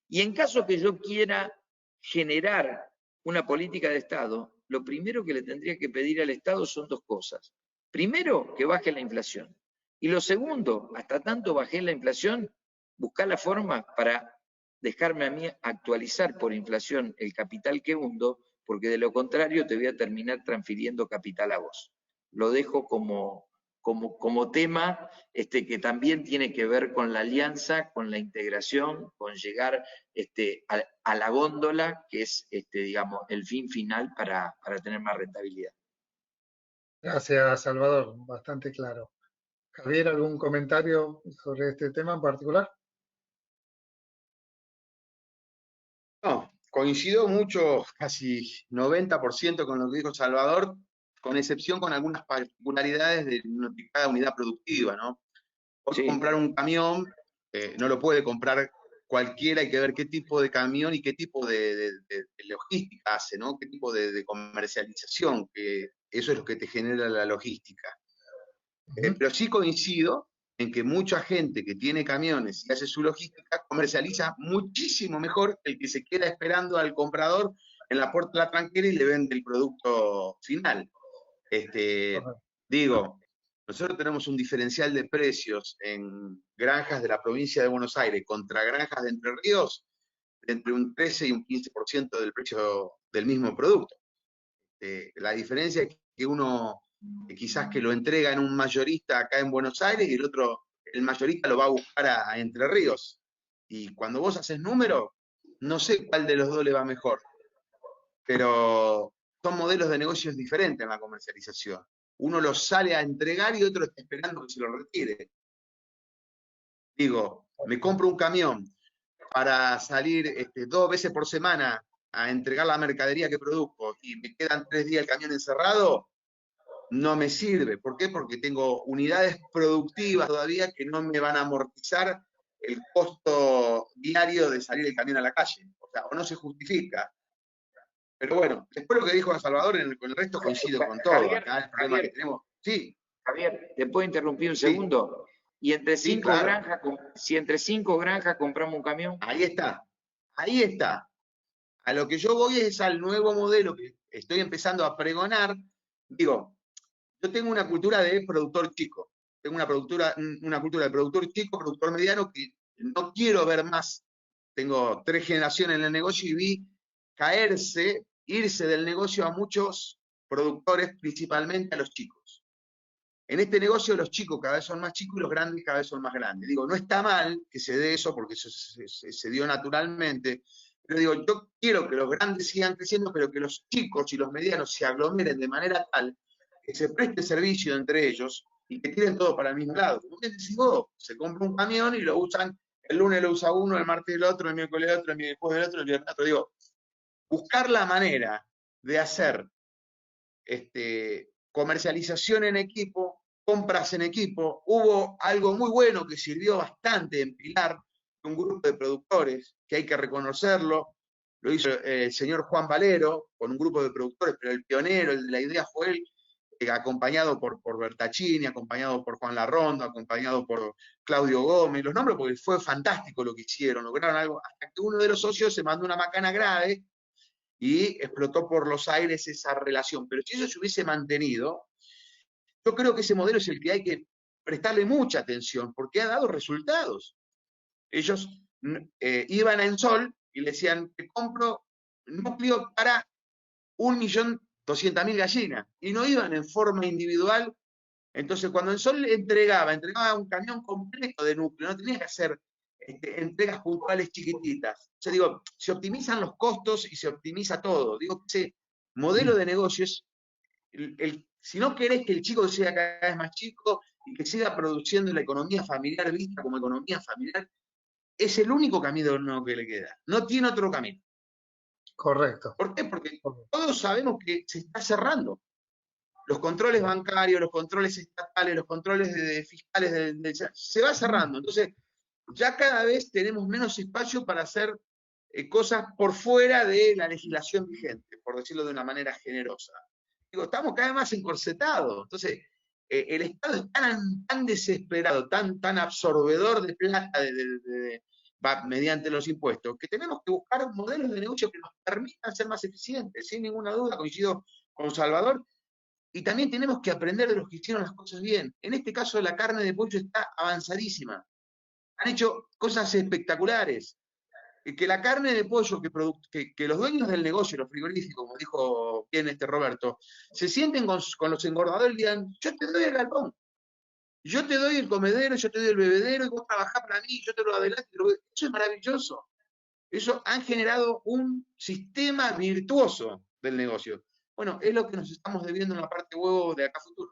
Y en caso que yo quiera generar una política de Estado, lo primero que le tendría que pedir al Estado son 2 cosas. Primero, que baje la inflación. Y lo segundo, hasta tanto bajé la inflación, buscar la forma para dejarme a mí actualizar por inflación el capital que hundo, porque de lo contrario te voy a terminar transfiriendo capital a vos. Lo dejo como tema que también tiene que ver con la alianza, con la integración, con llegar a la góndola, que es, digamos, el fin final para tener más rentabilidad. Gracias, Salvador, bastante claro. Javier, ¿algún comentario sobre este tema en particular? No, coincido mucho, casi 90% con lo que dijo Salvador, con excepción con algunas particularidades de cada unidad productiva, ¿no? Vos Sí. comprar un camión, no lo puede comprar cualquiera, hay que ver qué tipo de camión y qué tipo de logística hace, ¿no? Qué tipo de comercialización, que eso es lo que te genera la logística. Pero sí coincido en que mucha gente que tiene camiones y hace su logística comercializa muchísimo mejor el que se queda esperando al comprador en la puerta de la tranquera y le vende el producto final. Digo, nosotros tenemos un diferencial de precios en granjas de la provincia de Buenos Aires contra granjas de Entre Ríos de entre un 13 y un 15% del precio del mismo producto. La diferencia es que uno quizás que lo entrega en un mayorista acá en Buenos Aires y el otro, el mayorista lo va a buscar a Entre Ríos. Y cuando vos haces número, no sé cuál de los dos le va mejor, pero son modelos de negocios diferentes en la comercialización. Uno lo sale a entregar y otro está esperando que se lo retire. Digo, me compro un camión para salir 2 veces por semana a entregar la mercadería que produzco y me quedan 3 días el camión encerrado, no me sirve. ¿Por qué? Porque tengo unidades productivas todavía que no me van a amortizar el costo diario de salir el camión a la calle. O sea, o no se justifica. Pero bueno, después lo que dijo Salvador, con el resto coincido con todo. Javier, Acá el problema que tenemos. Sí. Javier, ¿te puedo interrumpir un segundo? Y entre Sí, 5 claro. granjas, si entre 5 granjas compramos un camión. Ahí está. Ahí está. A lo que yo voy es al nuevo modelo que estoy empezando a pregonar. Digo, yo tengo una cultura de productor chico. Tengo una cultura de productor chico, productor mediano, que no quiero ver más. Tengo 3 generaciones en el negocio y vi irse del negocio a muchos productores, principalmente a los chicos. En este negocio los chicos cada vez son más chicos y los grandes cada vez son más grandes. Digo, no está mal que se dé eso porque eso se dio naturalmente, pero digo, yo quiero que los grandes sigan creciendo, pero que los chicos y los medianos se aglomeren de manera tal que se preste servicio entre ellos y que tiren todo para el mismo lado. Como bien decís vos, se compra un camión y lo usan, el lunes lo usa uno, el martes el otro, el miércoles el otro, el jueves el otro, el viernes el otro. Digo, buscar la manera de hacer comercialización en equipo, compras en equipo. Hubo algo muy bueno que sirvió bastante en Pilar, un grupo de productores, que hay que reconocerlo, lo hizo el señor Juan Valero, con un grupo de productores, pero el pionero, el de la idea fue él, acompañado por Bertaccini, acompañado por Juan Larrondo, acompañado por Claudio Gómez, los nombres porque fue fantástico lo que hicieron, lograron algo, hasta que uno de los socios se mandó una macana grave y explotó por los aires esa relación. Pero si eso se hubiese mantenido, yo creo que ese modelo es el que hay que prestarle mucha atención, porque ha dado resultados. Ellos iban a Ensol y le decían, te compro núcleo para 1.200.000 gallinas, y no iban en forma individual. Entonces, cuando Ensol entregaba un camión completo de núcleo, no tenía que hacer entregas puntuales chiquititas. O sea, digo, se optimizan los costos y se optimiza todo. Digo que ese modelo de negocio es, si no querés que el chico sea cada vez más chico y que siga produciendo la economía familiar vista como economía familiar, es el único camino que le queda. No tiene otro camino. Correcto. ¿Por qué? Porque todos sabemos que se está cerrando. Los controles bancarios, los controles estatales, los controles fiscales, se va cerrando. Entonces, ya cada vez tenemos menos espacio para hacer cosas por fuera de la legislación vigente, por decirlo de una manera generosa. Digo, estamos cada vez más encorsetados. Entonces, el Estado es tan desesperado, tan absorbedor de plata mediante los impuestos, que tenemos que buscar modelos de negocio que nos permitan ser más eficientes. Sin ninguna duda, coincido con Salvador. Y también tenemos que aprender de los que hicieron las cosas bien. En este caso, la carne de pollo está avanzadísima. Han hecho cosas espectaculares. Que la carne de pollo que los dueños del negocio, los frigoríficos, como dijo bien Roberto, se sienten con los engordadores y digan, yo te doy el galpón, yo te doy el comedero, yo te doy el bebedero, y vos trabajás para mí, yo te lo adelanto. Eso es maravilloso. Eso han generado un sistema virtuoso del negocio. Bueno, es lo que nos estamos debiendo en la parte huevo de acá a futuro.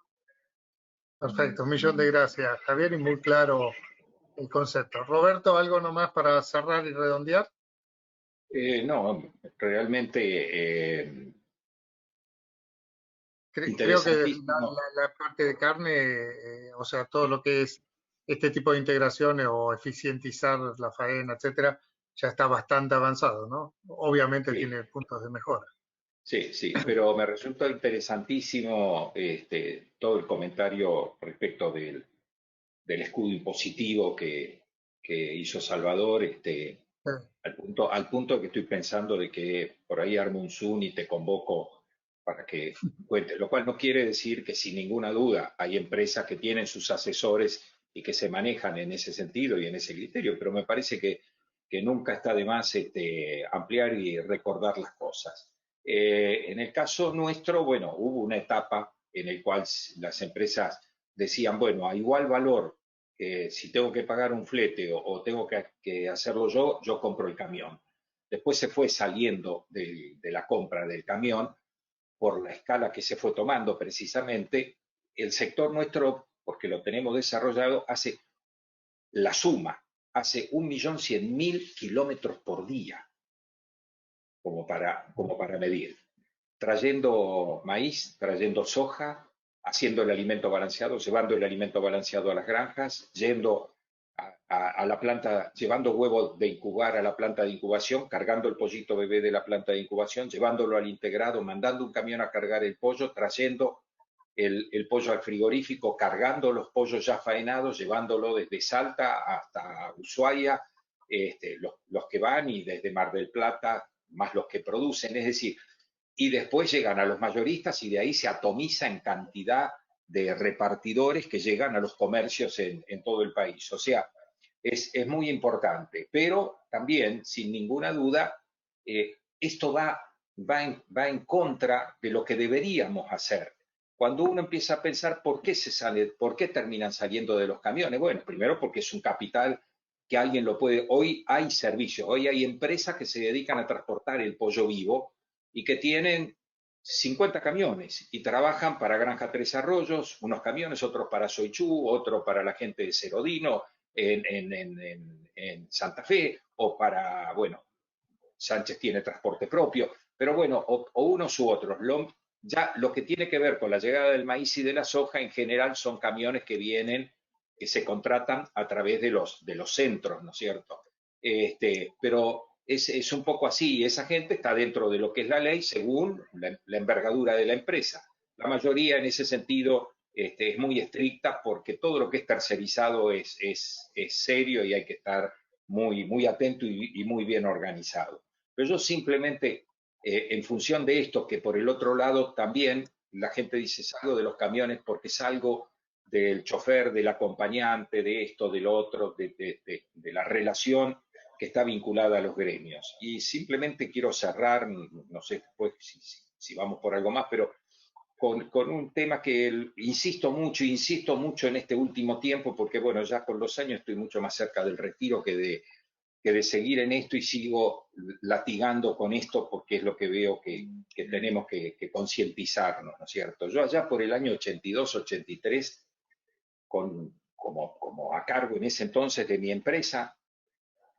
Perfecto, 1.000.000 de gracias, Javier, y muy claro el concepto. Roberto, ¿algo nomás para cerrar y redondear? No, realmente Creo que interesantísimo. la parte de carne, o sea, todo lo que es este tipo de integraciones o eficientizar la faena, etcétera, ya está bastante avanzado, ¿no? Obviamente Sí, tiene puntos de mejora. sí, pero me resultó interesantísimo todo el comentario respecto del escudo impositivo que hizo Salvador, Sí. al punto Al punto que estoy pensando de que por ahí armo un Zoom y te convoco para que cuentes, lo cual no quiere decir que sin ninguna duda hay empresas que tienen sus asesores y que se manejan en ese sentido y en ese criterio, pero me parece que nunca está de más ampliar y recordar las cosas. En el caso nuestro, bueno, hubo una etapa en la cual las empresas decían, bueno, a igual valor, si tengo que pagar un flete o tengo que hacerlo yo compro el camión. Después se fue saliendo de la compra del camión por la escala que se fue tomando precisamente. El sector nuestro, porque lo tenemos desarrollado, hace la suma, hace 1.100.000 kilómetros por día, como para medir, trayendo maíz, trayendo soja, haciendo el alimento balanceado, llevando el alimento balanceado a las granjas, yendo a la planta, llevando huevo de incubar a la planta de incubación, cargando el pollito bebé de la planta de incubación, llevándolo al integrado, mandando un camión a cargar el pollo, trayendo el pollo al frigorífico, cargando los pollos ya faenados, llevándolo desde Salta hasta Ushuaia, los que van, y desde Mar del Plata, más los que producen, es decir, y después llegan a los mayoristas y de ahí se atomiza en cantidad de repartidores que llegan a los comercios en todo el país. O sea, es muy importante, pero también, sin ninguna duda, esto va en contra de lo que deberíamos hacer. Cuando uno empieza a pensar por qué terminan saliendo de los camiones, bueno, primero porque es un capital que alguien lo puede. Hoy hay servicios, hoy hay empresas que se dedican a transportar el pollo vivo y que tienen 50 camiones y trabajan para Granja Tres Arroyos, unos camiones, otros para Soichú, otro para la gente de Cerodino en Santa Fe, o para, bueno, Sánchez tiene transporte propio, pero bueno, o unos u otros. Ya lo que tiene que ver con la llegada del maíz y de la soja, en general son camiones que vienen, que se contratan a través de los centros, ¿no es cierto? Pero es un poco así, esa gente está dentro de lo que es la ley según la envergadura de la empresa. La mayoría en ese sentido es muy estricta, porque todo lo que es tercerizado es serio y hay que estar muy atento y muy bien organizado. Pero yo simplemente, en función de esto, que por el otro lado también la gente dice salgo de los camiones porque salgo del chofer, del acompañante, de esto, del otro, de la relación que está vinculada a los gremios. Y simplemente quiero cerrar, no sé después si vamos por algo más, pero con un tema que insisto mucho en este último tiempo, porque bueno, ya con los años estoy mucho más cerca del retiro que de seguir en esto, y sigo latigando con esto porque es lo que veo que tenemos que concientizarnos, ¿no es cierto? Yo allá por el año 82, 83, como a cargo en ese entonces de mi empresa,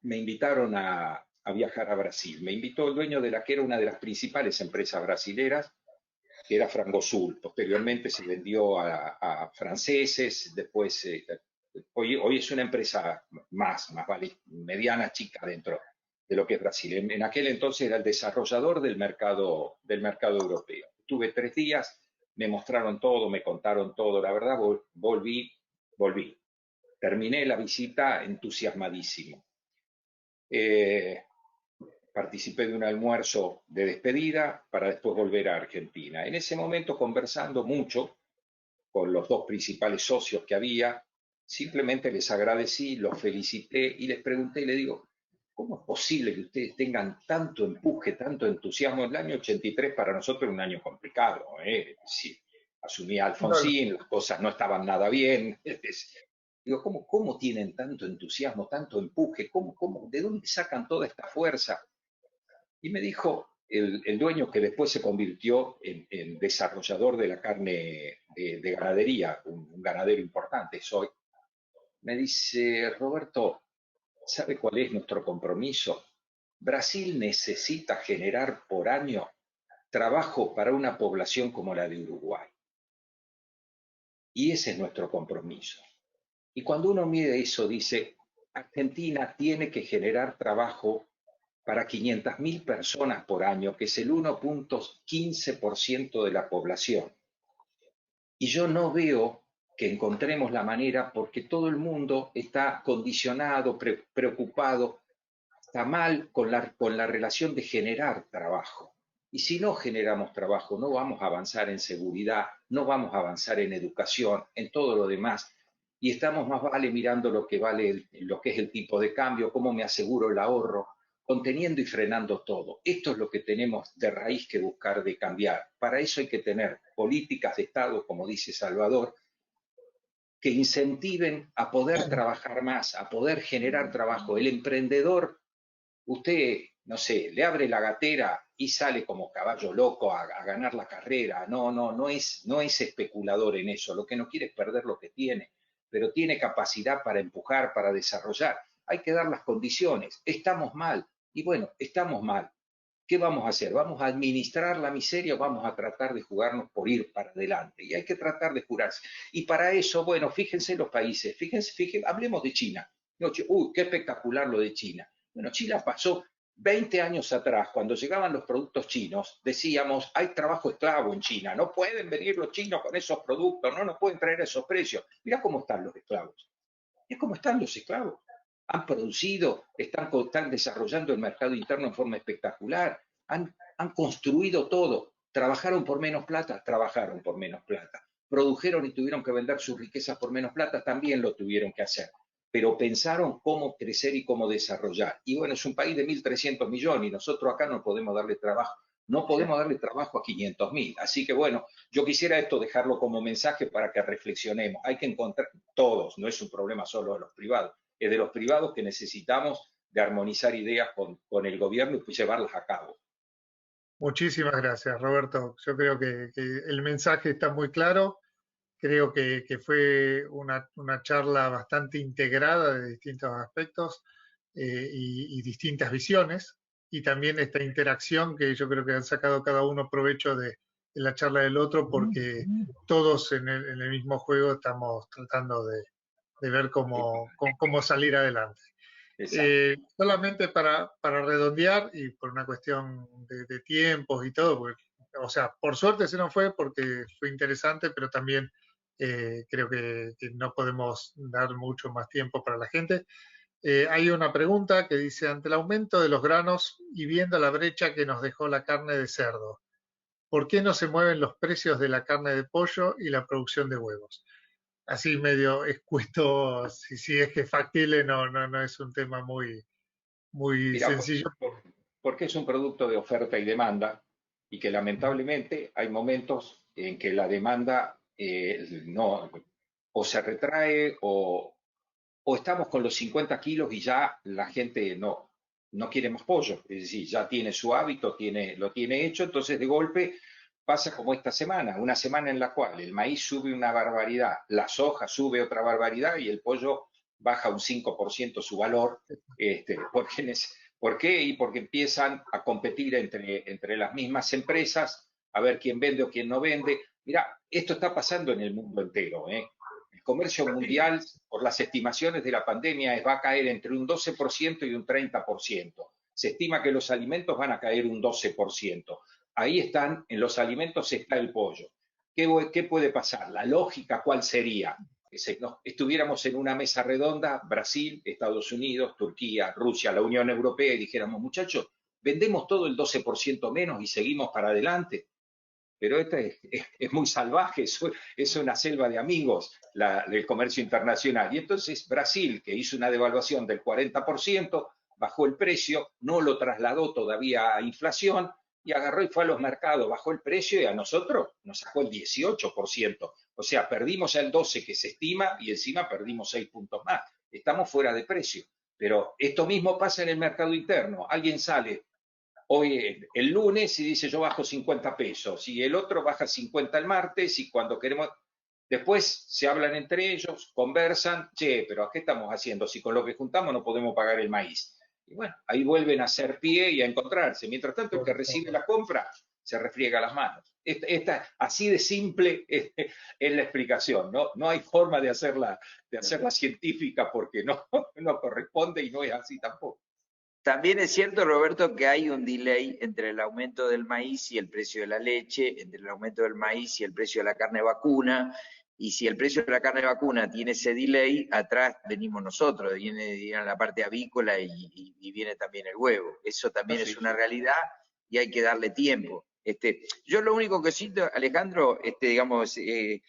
me invitaron a viajar a Brasil. Me invitó el dueño de la que era una de las principales empresas brasileras, que era Frangosul. Posteriormente se vendió a franceses, después hoy es una empresa más vale, mediana, chica dentro de lo que es Brasil. En aquel entonces era el desarrollador del mercado europeo. Estuve 3 días, me mostraron todo, me contaron todo. La verdad, volví. Terminé la visita entusiasmadísimo. Participé de un almuerzo de despedida para después volver a Argentina. En ese momento, conversando mucho con los 2 principales socios que había, simplemente les agradecí, los felicité y les pregunté, y les digo, ¿cómo es posible que ustedes tengan tanto empuje, tanto entusiasmo? El año 83 para nosotros era un año complicado, sí, asumía Alfonsín, las cosas no estaban nada bien. Digo, ¿cómo tienen tanto entusiasmo, tanto empuje? ¿De dónde sacan toda esta fuerza? Y me dijo el dueño, que después se convirtió en desarrollador de la carne de ganadería, un ganadero importante soy, me dice, Roberto, ¿sabe cuál es nuestro compromiso? Brasil necesita generar por año trabajo para una población como la de Uruguay. Y ese es nuestro compromiso. Y cuando uno mide eso, dice, Argentina tiene que generar trabajo para 500.000 personas por año, que es el 1.15% de la población. Y yo no veo que encontremos la manera, porque todo el mundo está condicionado, preocupado. está mal con la relación de generar trabajo. Y si no generamos trabajo, no vamos a avanzar en seguridad, no vamos a avanzar en educación, en todo lo demás. Y estamos más vale mirando lo que vale, lo que es el tipo de cambio, cómo me aseguro el ahorro, conteniendo y frenando todo. Esto es lo que tenemos de raíz que buscar de cambiar. Para eso hay que tener políticas de Estado, como dice Salvador, que incentiven a poder trabajar más, a poder generar trabajo. El emprendedor, usted, no sé, le abre la gatera y sale como caballo loco a ganar la carrera. No es especulador en eso. Lo que no quiere es perder lo que tiene, pero tiene capacidad para empujar, para desarrollar. Hay que dar las condiciones. Estamos mal. Y bueno, estamos mal. ¿Qué vamos a hacer? ¿Vamos a administrar la miseria o vamos a tratar de jugarnos por ir para adelante? Y hay que tratar de jurarse. Y para eso, bueno, fíjense los países, fíjense, hablemos de China. Uy, qué espectacular lo de China. Bueno, China pasó 20 años atrás, cuando llegaban los productos chinos, decíamos, hay trabajo esclavo en China, no pueden venir los chinos con esos productos, no nos pueden traer esos precios. Mirá cómo están los esclavos. Es como están los esclavos. Han producido, están desarrollando el mercado interno en forma espectacular, han construido todo. Trabajaron por menos plata, produjeron y tuvieron que vender sus riquezas por menos plata, también lo tuvieron que hacer. Pero pensaron cómo crecer y cómo desarrollar. Y bueno, es un país de 1.300 millones y nosotros acá no podemos darle trabajo. No podemos darle trabajo a 500.000. Así que bueno, yo quisiera esto dejarlo como mensaje para que reflexionemos. Hay que encontrar todos, no es un problema solo de los privados, es de los privados que necesitamos de armonizar ideas con el gobierno y llevarlas a cabo. Muchísimas gracias, Roberto. Yo creo que el mensaje está muy claro. Creo que fue una charla bastante integrada de distintos aspectos y distintas visiones. Y también esta interacción que yo creo que han sacado cada uno provecho de la charla del otro, porque todos en el mismo juego estamos tratando de ver cómo salir adelante. Solamente para redondear y por una cuestión de tiempos y todo, porque, o sea, por suerte se nos fue porque fue interesante, pero también creo que no podemos dar mucho más tiempo para la gente. Hay una pregunta que dice, ante el aumento de los granos y viendo la brecha que nos dejó la carne de cerdo, ¿por qué no se mueven los precios de la carne de pollo y la producción de huevos? Así medio escueto, si es que es factible, no es un tema muy Mira, sencillo. porque es un producto de oferta y demanda y que lamentablemente hay momentos en que la demanda no, o se retrae o estamos con los 50 kilos y ya la gente no quiere más pollo, es decir, ya tiene su hábito, lo tiene hecho, entonces de golpe pasa como esta semana, una semana en la cual el maíz sube una barbaridad, la soja sube otra barbaridad y el pollo baja un 5% su valor, ¿por qué? Y porque empiezan a competir entre las mismas empresas, a ver quién vende o quién no vende. Mira, esto está pasando en el mundo entero, ¿eh? El comercio mundial, por las estimaciones de la pandemia, va a caer entre un 12% y un 30%. Se estima que los alimentos van a caer un 12%. Ahí están, en los alimentos está el pollo. ¿Qué puede pasar? La lógica, ¿cuál sería? Que estuviéramos en una mesa redonda, Brasil, Estados Unidos, Turquía, Rusia, la Unión Europea, y dijéramos, muchachos, vendemos todo el 12% menos y seguimos para adelante. Pero esta es muy salvaje, es una selva de amigos del comercio internacional. Y entonces Brasil, que hizo una devaluación del 40%, bajó el precio, no lo trasladó todavía a inflación, y agarró y fue a los mercados, bajó el precio y a nosotros nos sacó el 18%. O sea, perdimos el 12% que se estima y encima perdimos 6 puntos más. Estamos fuera de precio. Pero esto mismo pasa en el mercado interno. Alguien sale hoy el lunes y dice yo bajo 50 pesos y el otro baja 50 el martes y cuando queremos, después se hablan entre ellos, conversan, che, pero ¿qué estamos haciendo? Si con lo que juntamos no podemos pagar el maíz. Y bueno, ahí vuelven a hacer pie y a encontrarse. Mientras tanto, el que recibe la compra se refriega las manos. Así de simple es la explicación, ¿no? No hay forma de hacerla científica porque no corresponde y no es así tampoco. También es cierto, Roberto, que hay un delay entre el aumento del maíz y el precio de la leche, entre el aumento del maíz y el precio de la carne vacuna, Y si el precio de la carne de vacuna tiene ese delay, atrás venimos nosotros, viene la parte avícola y viene también el huevo. Eso también es una realidad y hay que darle tiempo. Yo lo único que siento, Alejandro, digamos, que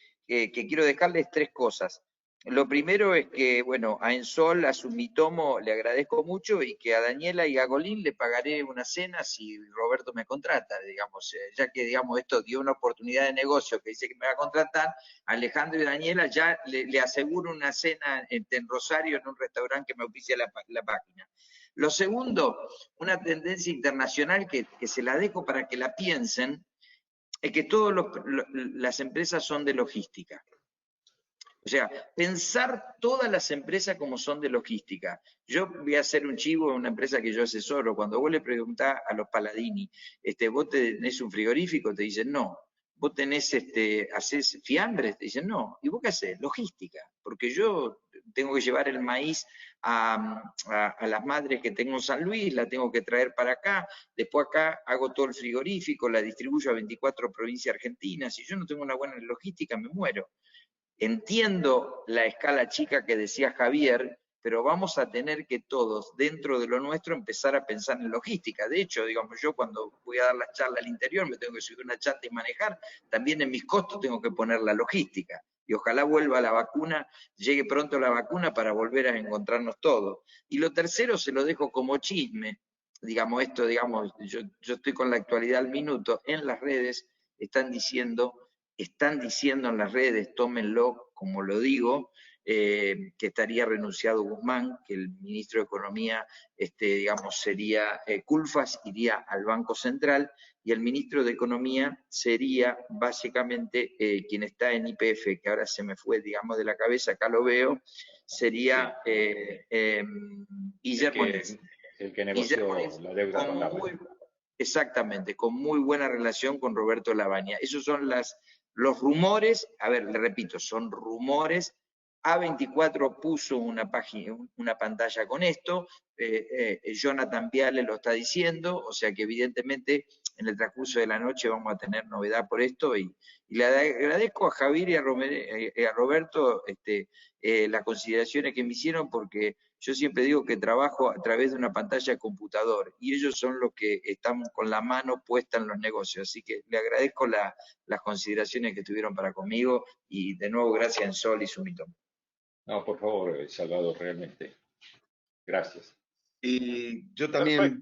quiero dejarles 3 cosas. Lo primero es que, bueno, a Ensol, a Sumitomo le agradezco mucho y que a Daniela y a Golín le pagaré una cena si Roberto me contrata, digamos, ya que, digamos, esto dio una oportunidad de negocio que dice que me va a contratar, a Alejandro y Daniela ya le aseguro una cena en Rosario en un restaurante que me auspicia la página. Lo segundo, una tendencia internacional que se la dejo para que la piensen, es que todas las empresas son de logística. O sea, pensar todas las empresas como son de logística. Yo voy a hacer un chivo en una empresa que yo asesoro. Cuando vos le preguntás a los Paladini, ¿vos tenés un frigorífico? Te dicen no. ¿Vos tenés, hacés fiambres? Te dicen no. ¿Y vos qué hacés? Logística. Porque yo tengo que llevar el maíz a las madres que tengo en San Luis, la tengo que traer para acá, después acá hago todo el frigorífico, la distribuyo a 24 provincias argentinas. Si yo no tengo una buena logística, me muero. Entiendo la escala chica que decía Javier, pero vamos a tener que todos, dentro de lo nuestro, empezar a pensar en logística. De hecho, digamos, yo cuando voy a dar la charla al interior, me tengo que subir una chata y manejar, también en mis costos tengo que poner la logística. Y ojalá vuelva la vacuna, llegue pronto la vacuna para volver a encontrarnos todos. Y lo tercero se lo dejo como chisme. Digamos, esto, digamos, yo estoy con la actualidad al minuto. En las redes están diciendo en las redes, tómenlo como lo digo, que estaría renunciado Guzmán, que el ministro de Economía, digamos, sería Culfas, iría al Banco Central, y el ministro de Economía sería básicamente quien está en YPF, que ahora se me fue, digamos, de la cabeza, acá lo veo, sería Guillermo Ness. El que negoció la deuda con Lavagna. Exactamente, con muy buena relación con Roberto Lavagna. Esos son los rumores, a ver, le repito, son rumores. A24 puso una pantalla con esto, Jonathan Viale lo está diciendo, o sea que evidentemente en el transcurso de la noche vamos a tener novedad por esto y le agradezco a Javier y a Roberto las consideraciones que me hicieron porque yo siempre digo que trabajo a través de una pantalla de computador y ellos son los que están con la mano puesta en los negocios, así que le agradezco las consideraciones que tuvieron para conmigo y de nuevo gracias Ensol y Sumitomo. No, por favor, Salvador, realmente. Gracias. Y yo también,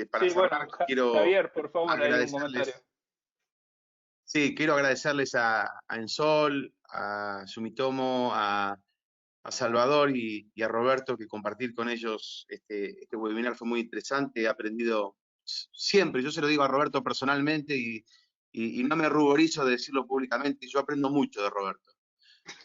para cerrar, quiero Javier, por favor, hay un comentario. agradecerles. Sí, quiero agradecerles a Ensol, a Sumitomo, a Salvador y a Roberto, que compartir con ellos este webinar fue muy interesante. He aprendido siempre, yo se lo digo a Roberto personalmente y no me ruborizo de decirlo públicamente, yo aprendo mucho de Roberto.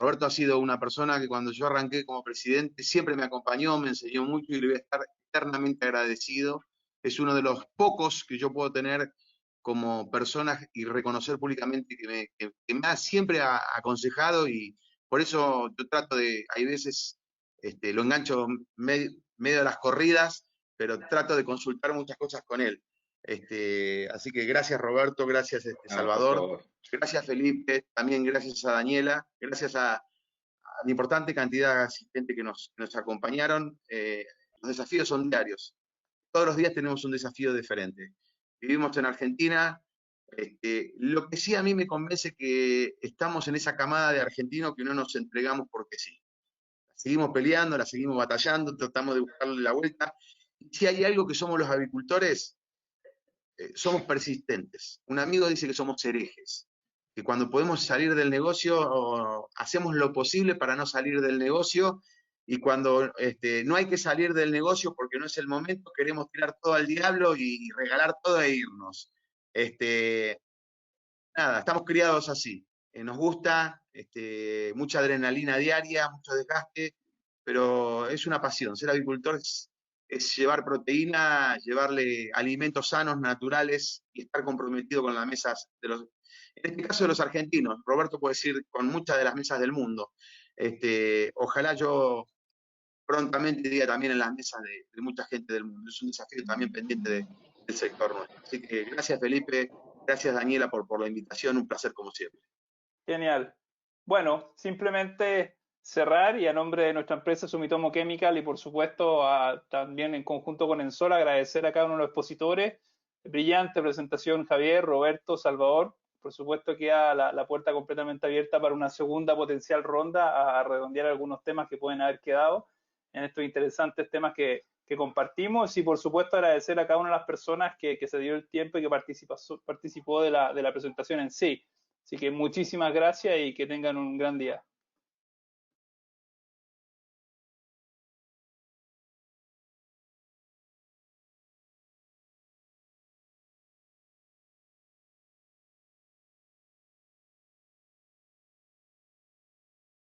Roberto ha sido una persona que cuando yo arranqué como presidente siempre me acompañó, me enseñó mucho y le voy a estar eternamente agradecido. Es uno de los pocos que yo puedo tener como persona y reconocer públicamente que me ha siempre aconsejado y por eso yo trato de, hay veces lo engancho medio de las corridas, pero trato de consultar muchas cosas con él. Así que gracias Roberto, gracias Salvador, gracias Felipe, también gracias a Daniela, gracias a la importante cantidad de asistentes que nos acompañaron. Los desafíos son diarios, todos los días tenemos un desafío diferente. Vivimos en Argentina, lo que sí a mí me convence que estamos en esa camada de argentinos que no nos entregamos porque sí. La seguimos peleando, la seguimos batallando, tratamos de buscarle la vuelta. Y si hay algo que somos los agricultores, somos persistentes. Un amigo dice que somos herejes, que cuando podemos salir del negocio hacemos lo posible para no salir del negocio y cuando no hay que salir del negocio porque no es el momento, queremos tirar todo al diablo y regalar todo e irnos. Nada, estamos criados así. Nos gusta, mucha adrenalina diaria, mucho desgaste, pero es una pasión. Ser agricultor es llevar proteína, llevarle alimentos sanos, naturales y estar comprometido con las mesas de los, en este caso de los argentinos. Roberto puede decir con muchas de las mesas del mundo. Ojalá yo prontamente diga también en las mesas de mucha gente del mundo. Es un desafío también pendiente del sector nuestro. Así que gracias Felipe, gracias Daniela por la invitación, un placer como siempre. Genial. Bueno, simplemente cerrar y a nombre de nuestra empresa Sumitomo Chemical y por supuesto también en conjunto con Ensol agradecer a cada uno de los expositores. Brillante presentación, Javier, Roberto, Salvador. Por supuesto queda la puerta completamente abierta para una segunda potencial ronda a redondear algunos temas que pueden haber quedado en estos interesantes temas que compartimos y por supuesto agradecer a cada una de las personas que se dio el tiempo y que participó de la presentación en sí. Así que muchísimas gracias y que tengan un gran día.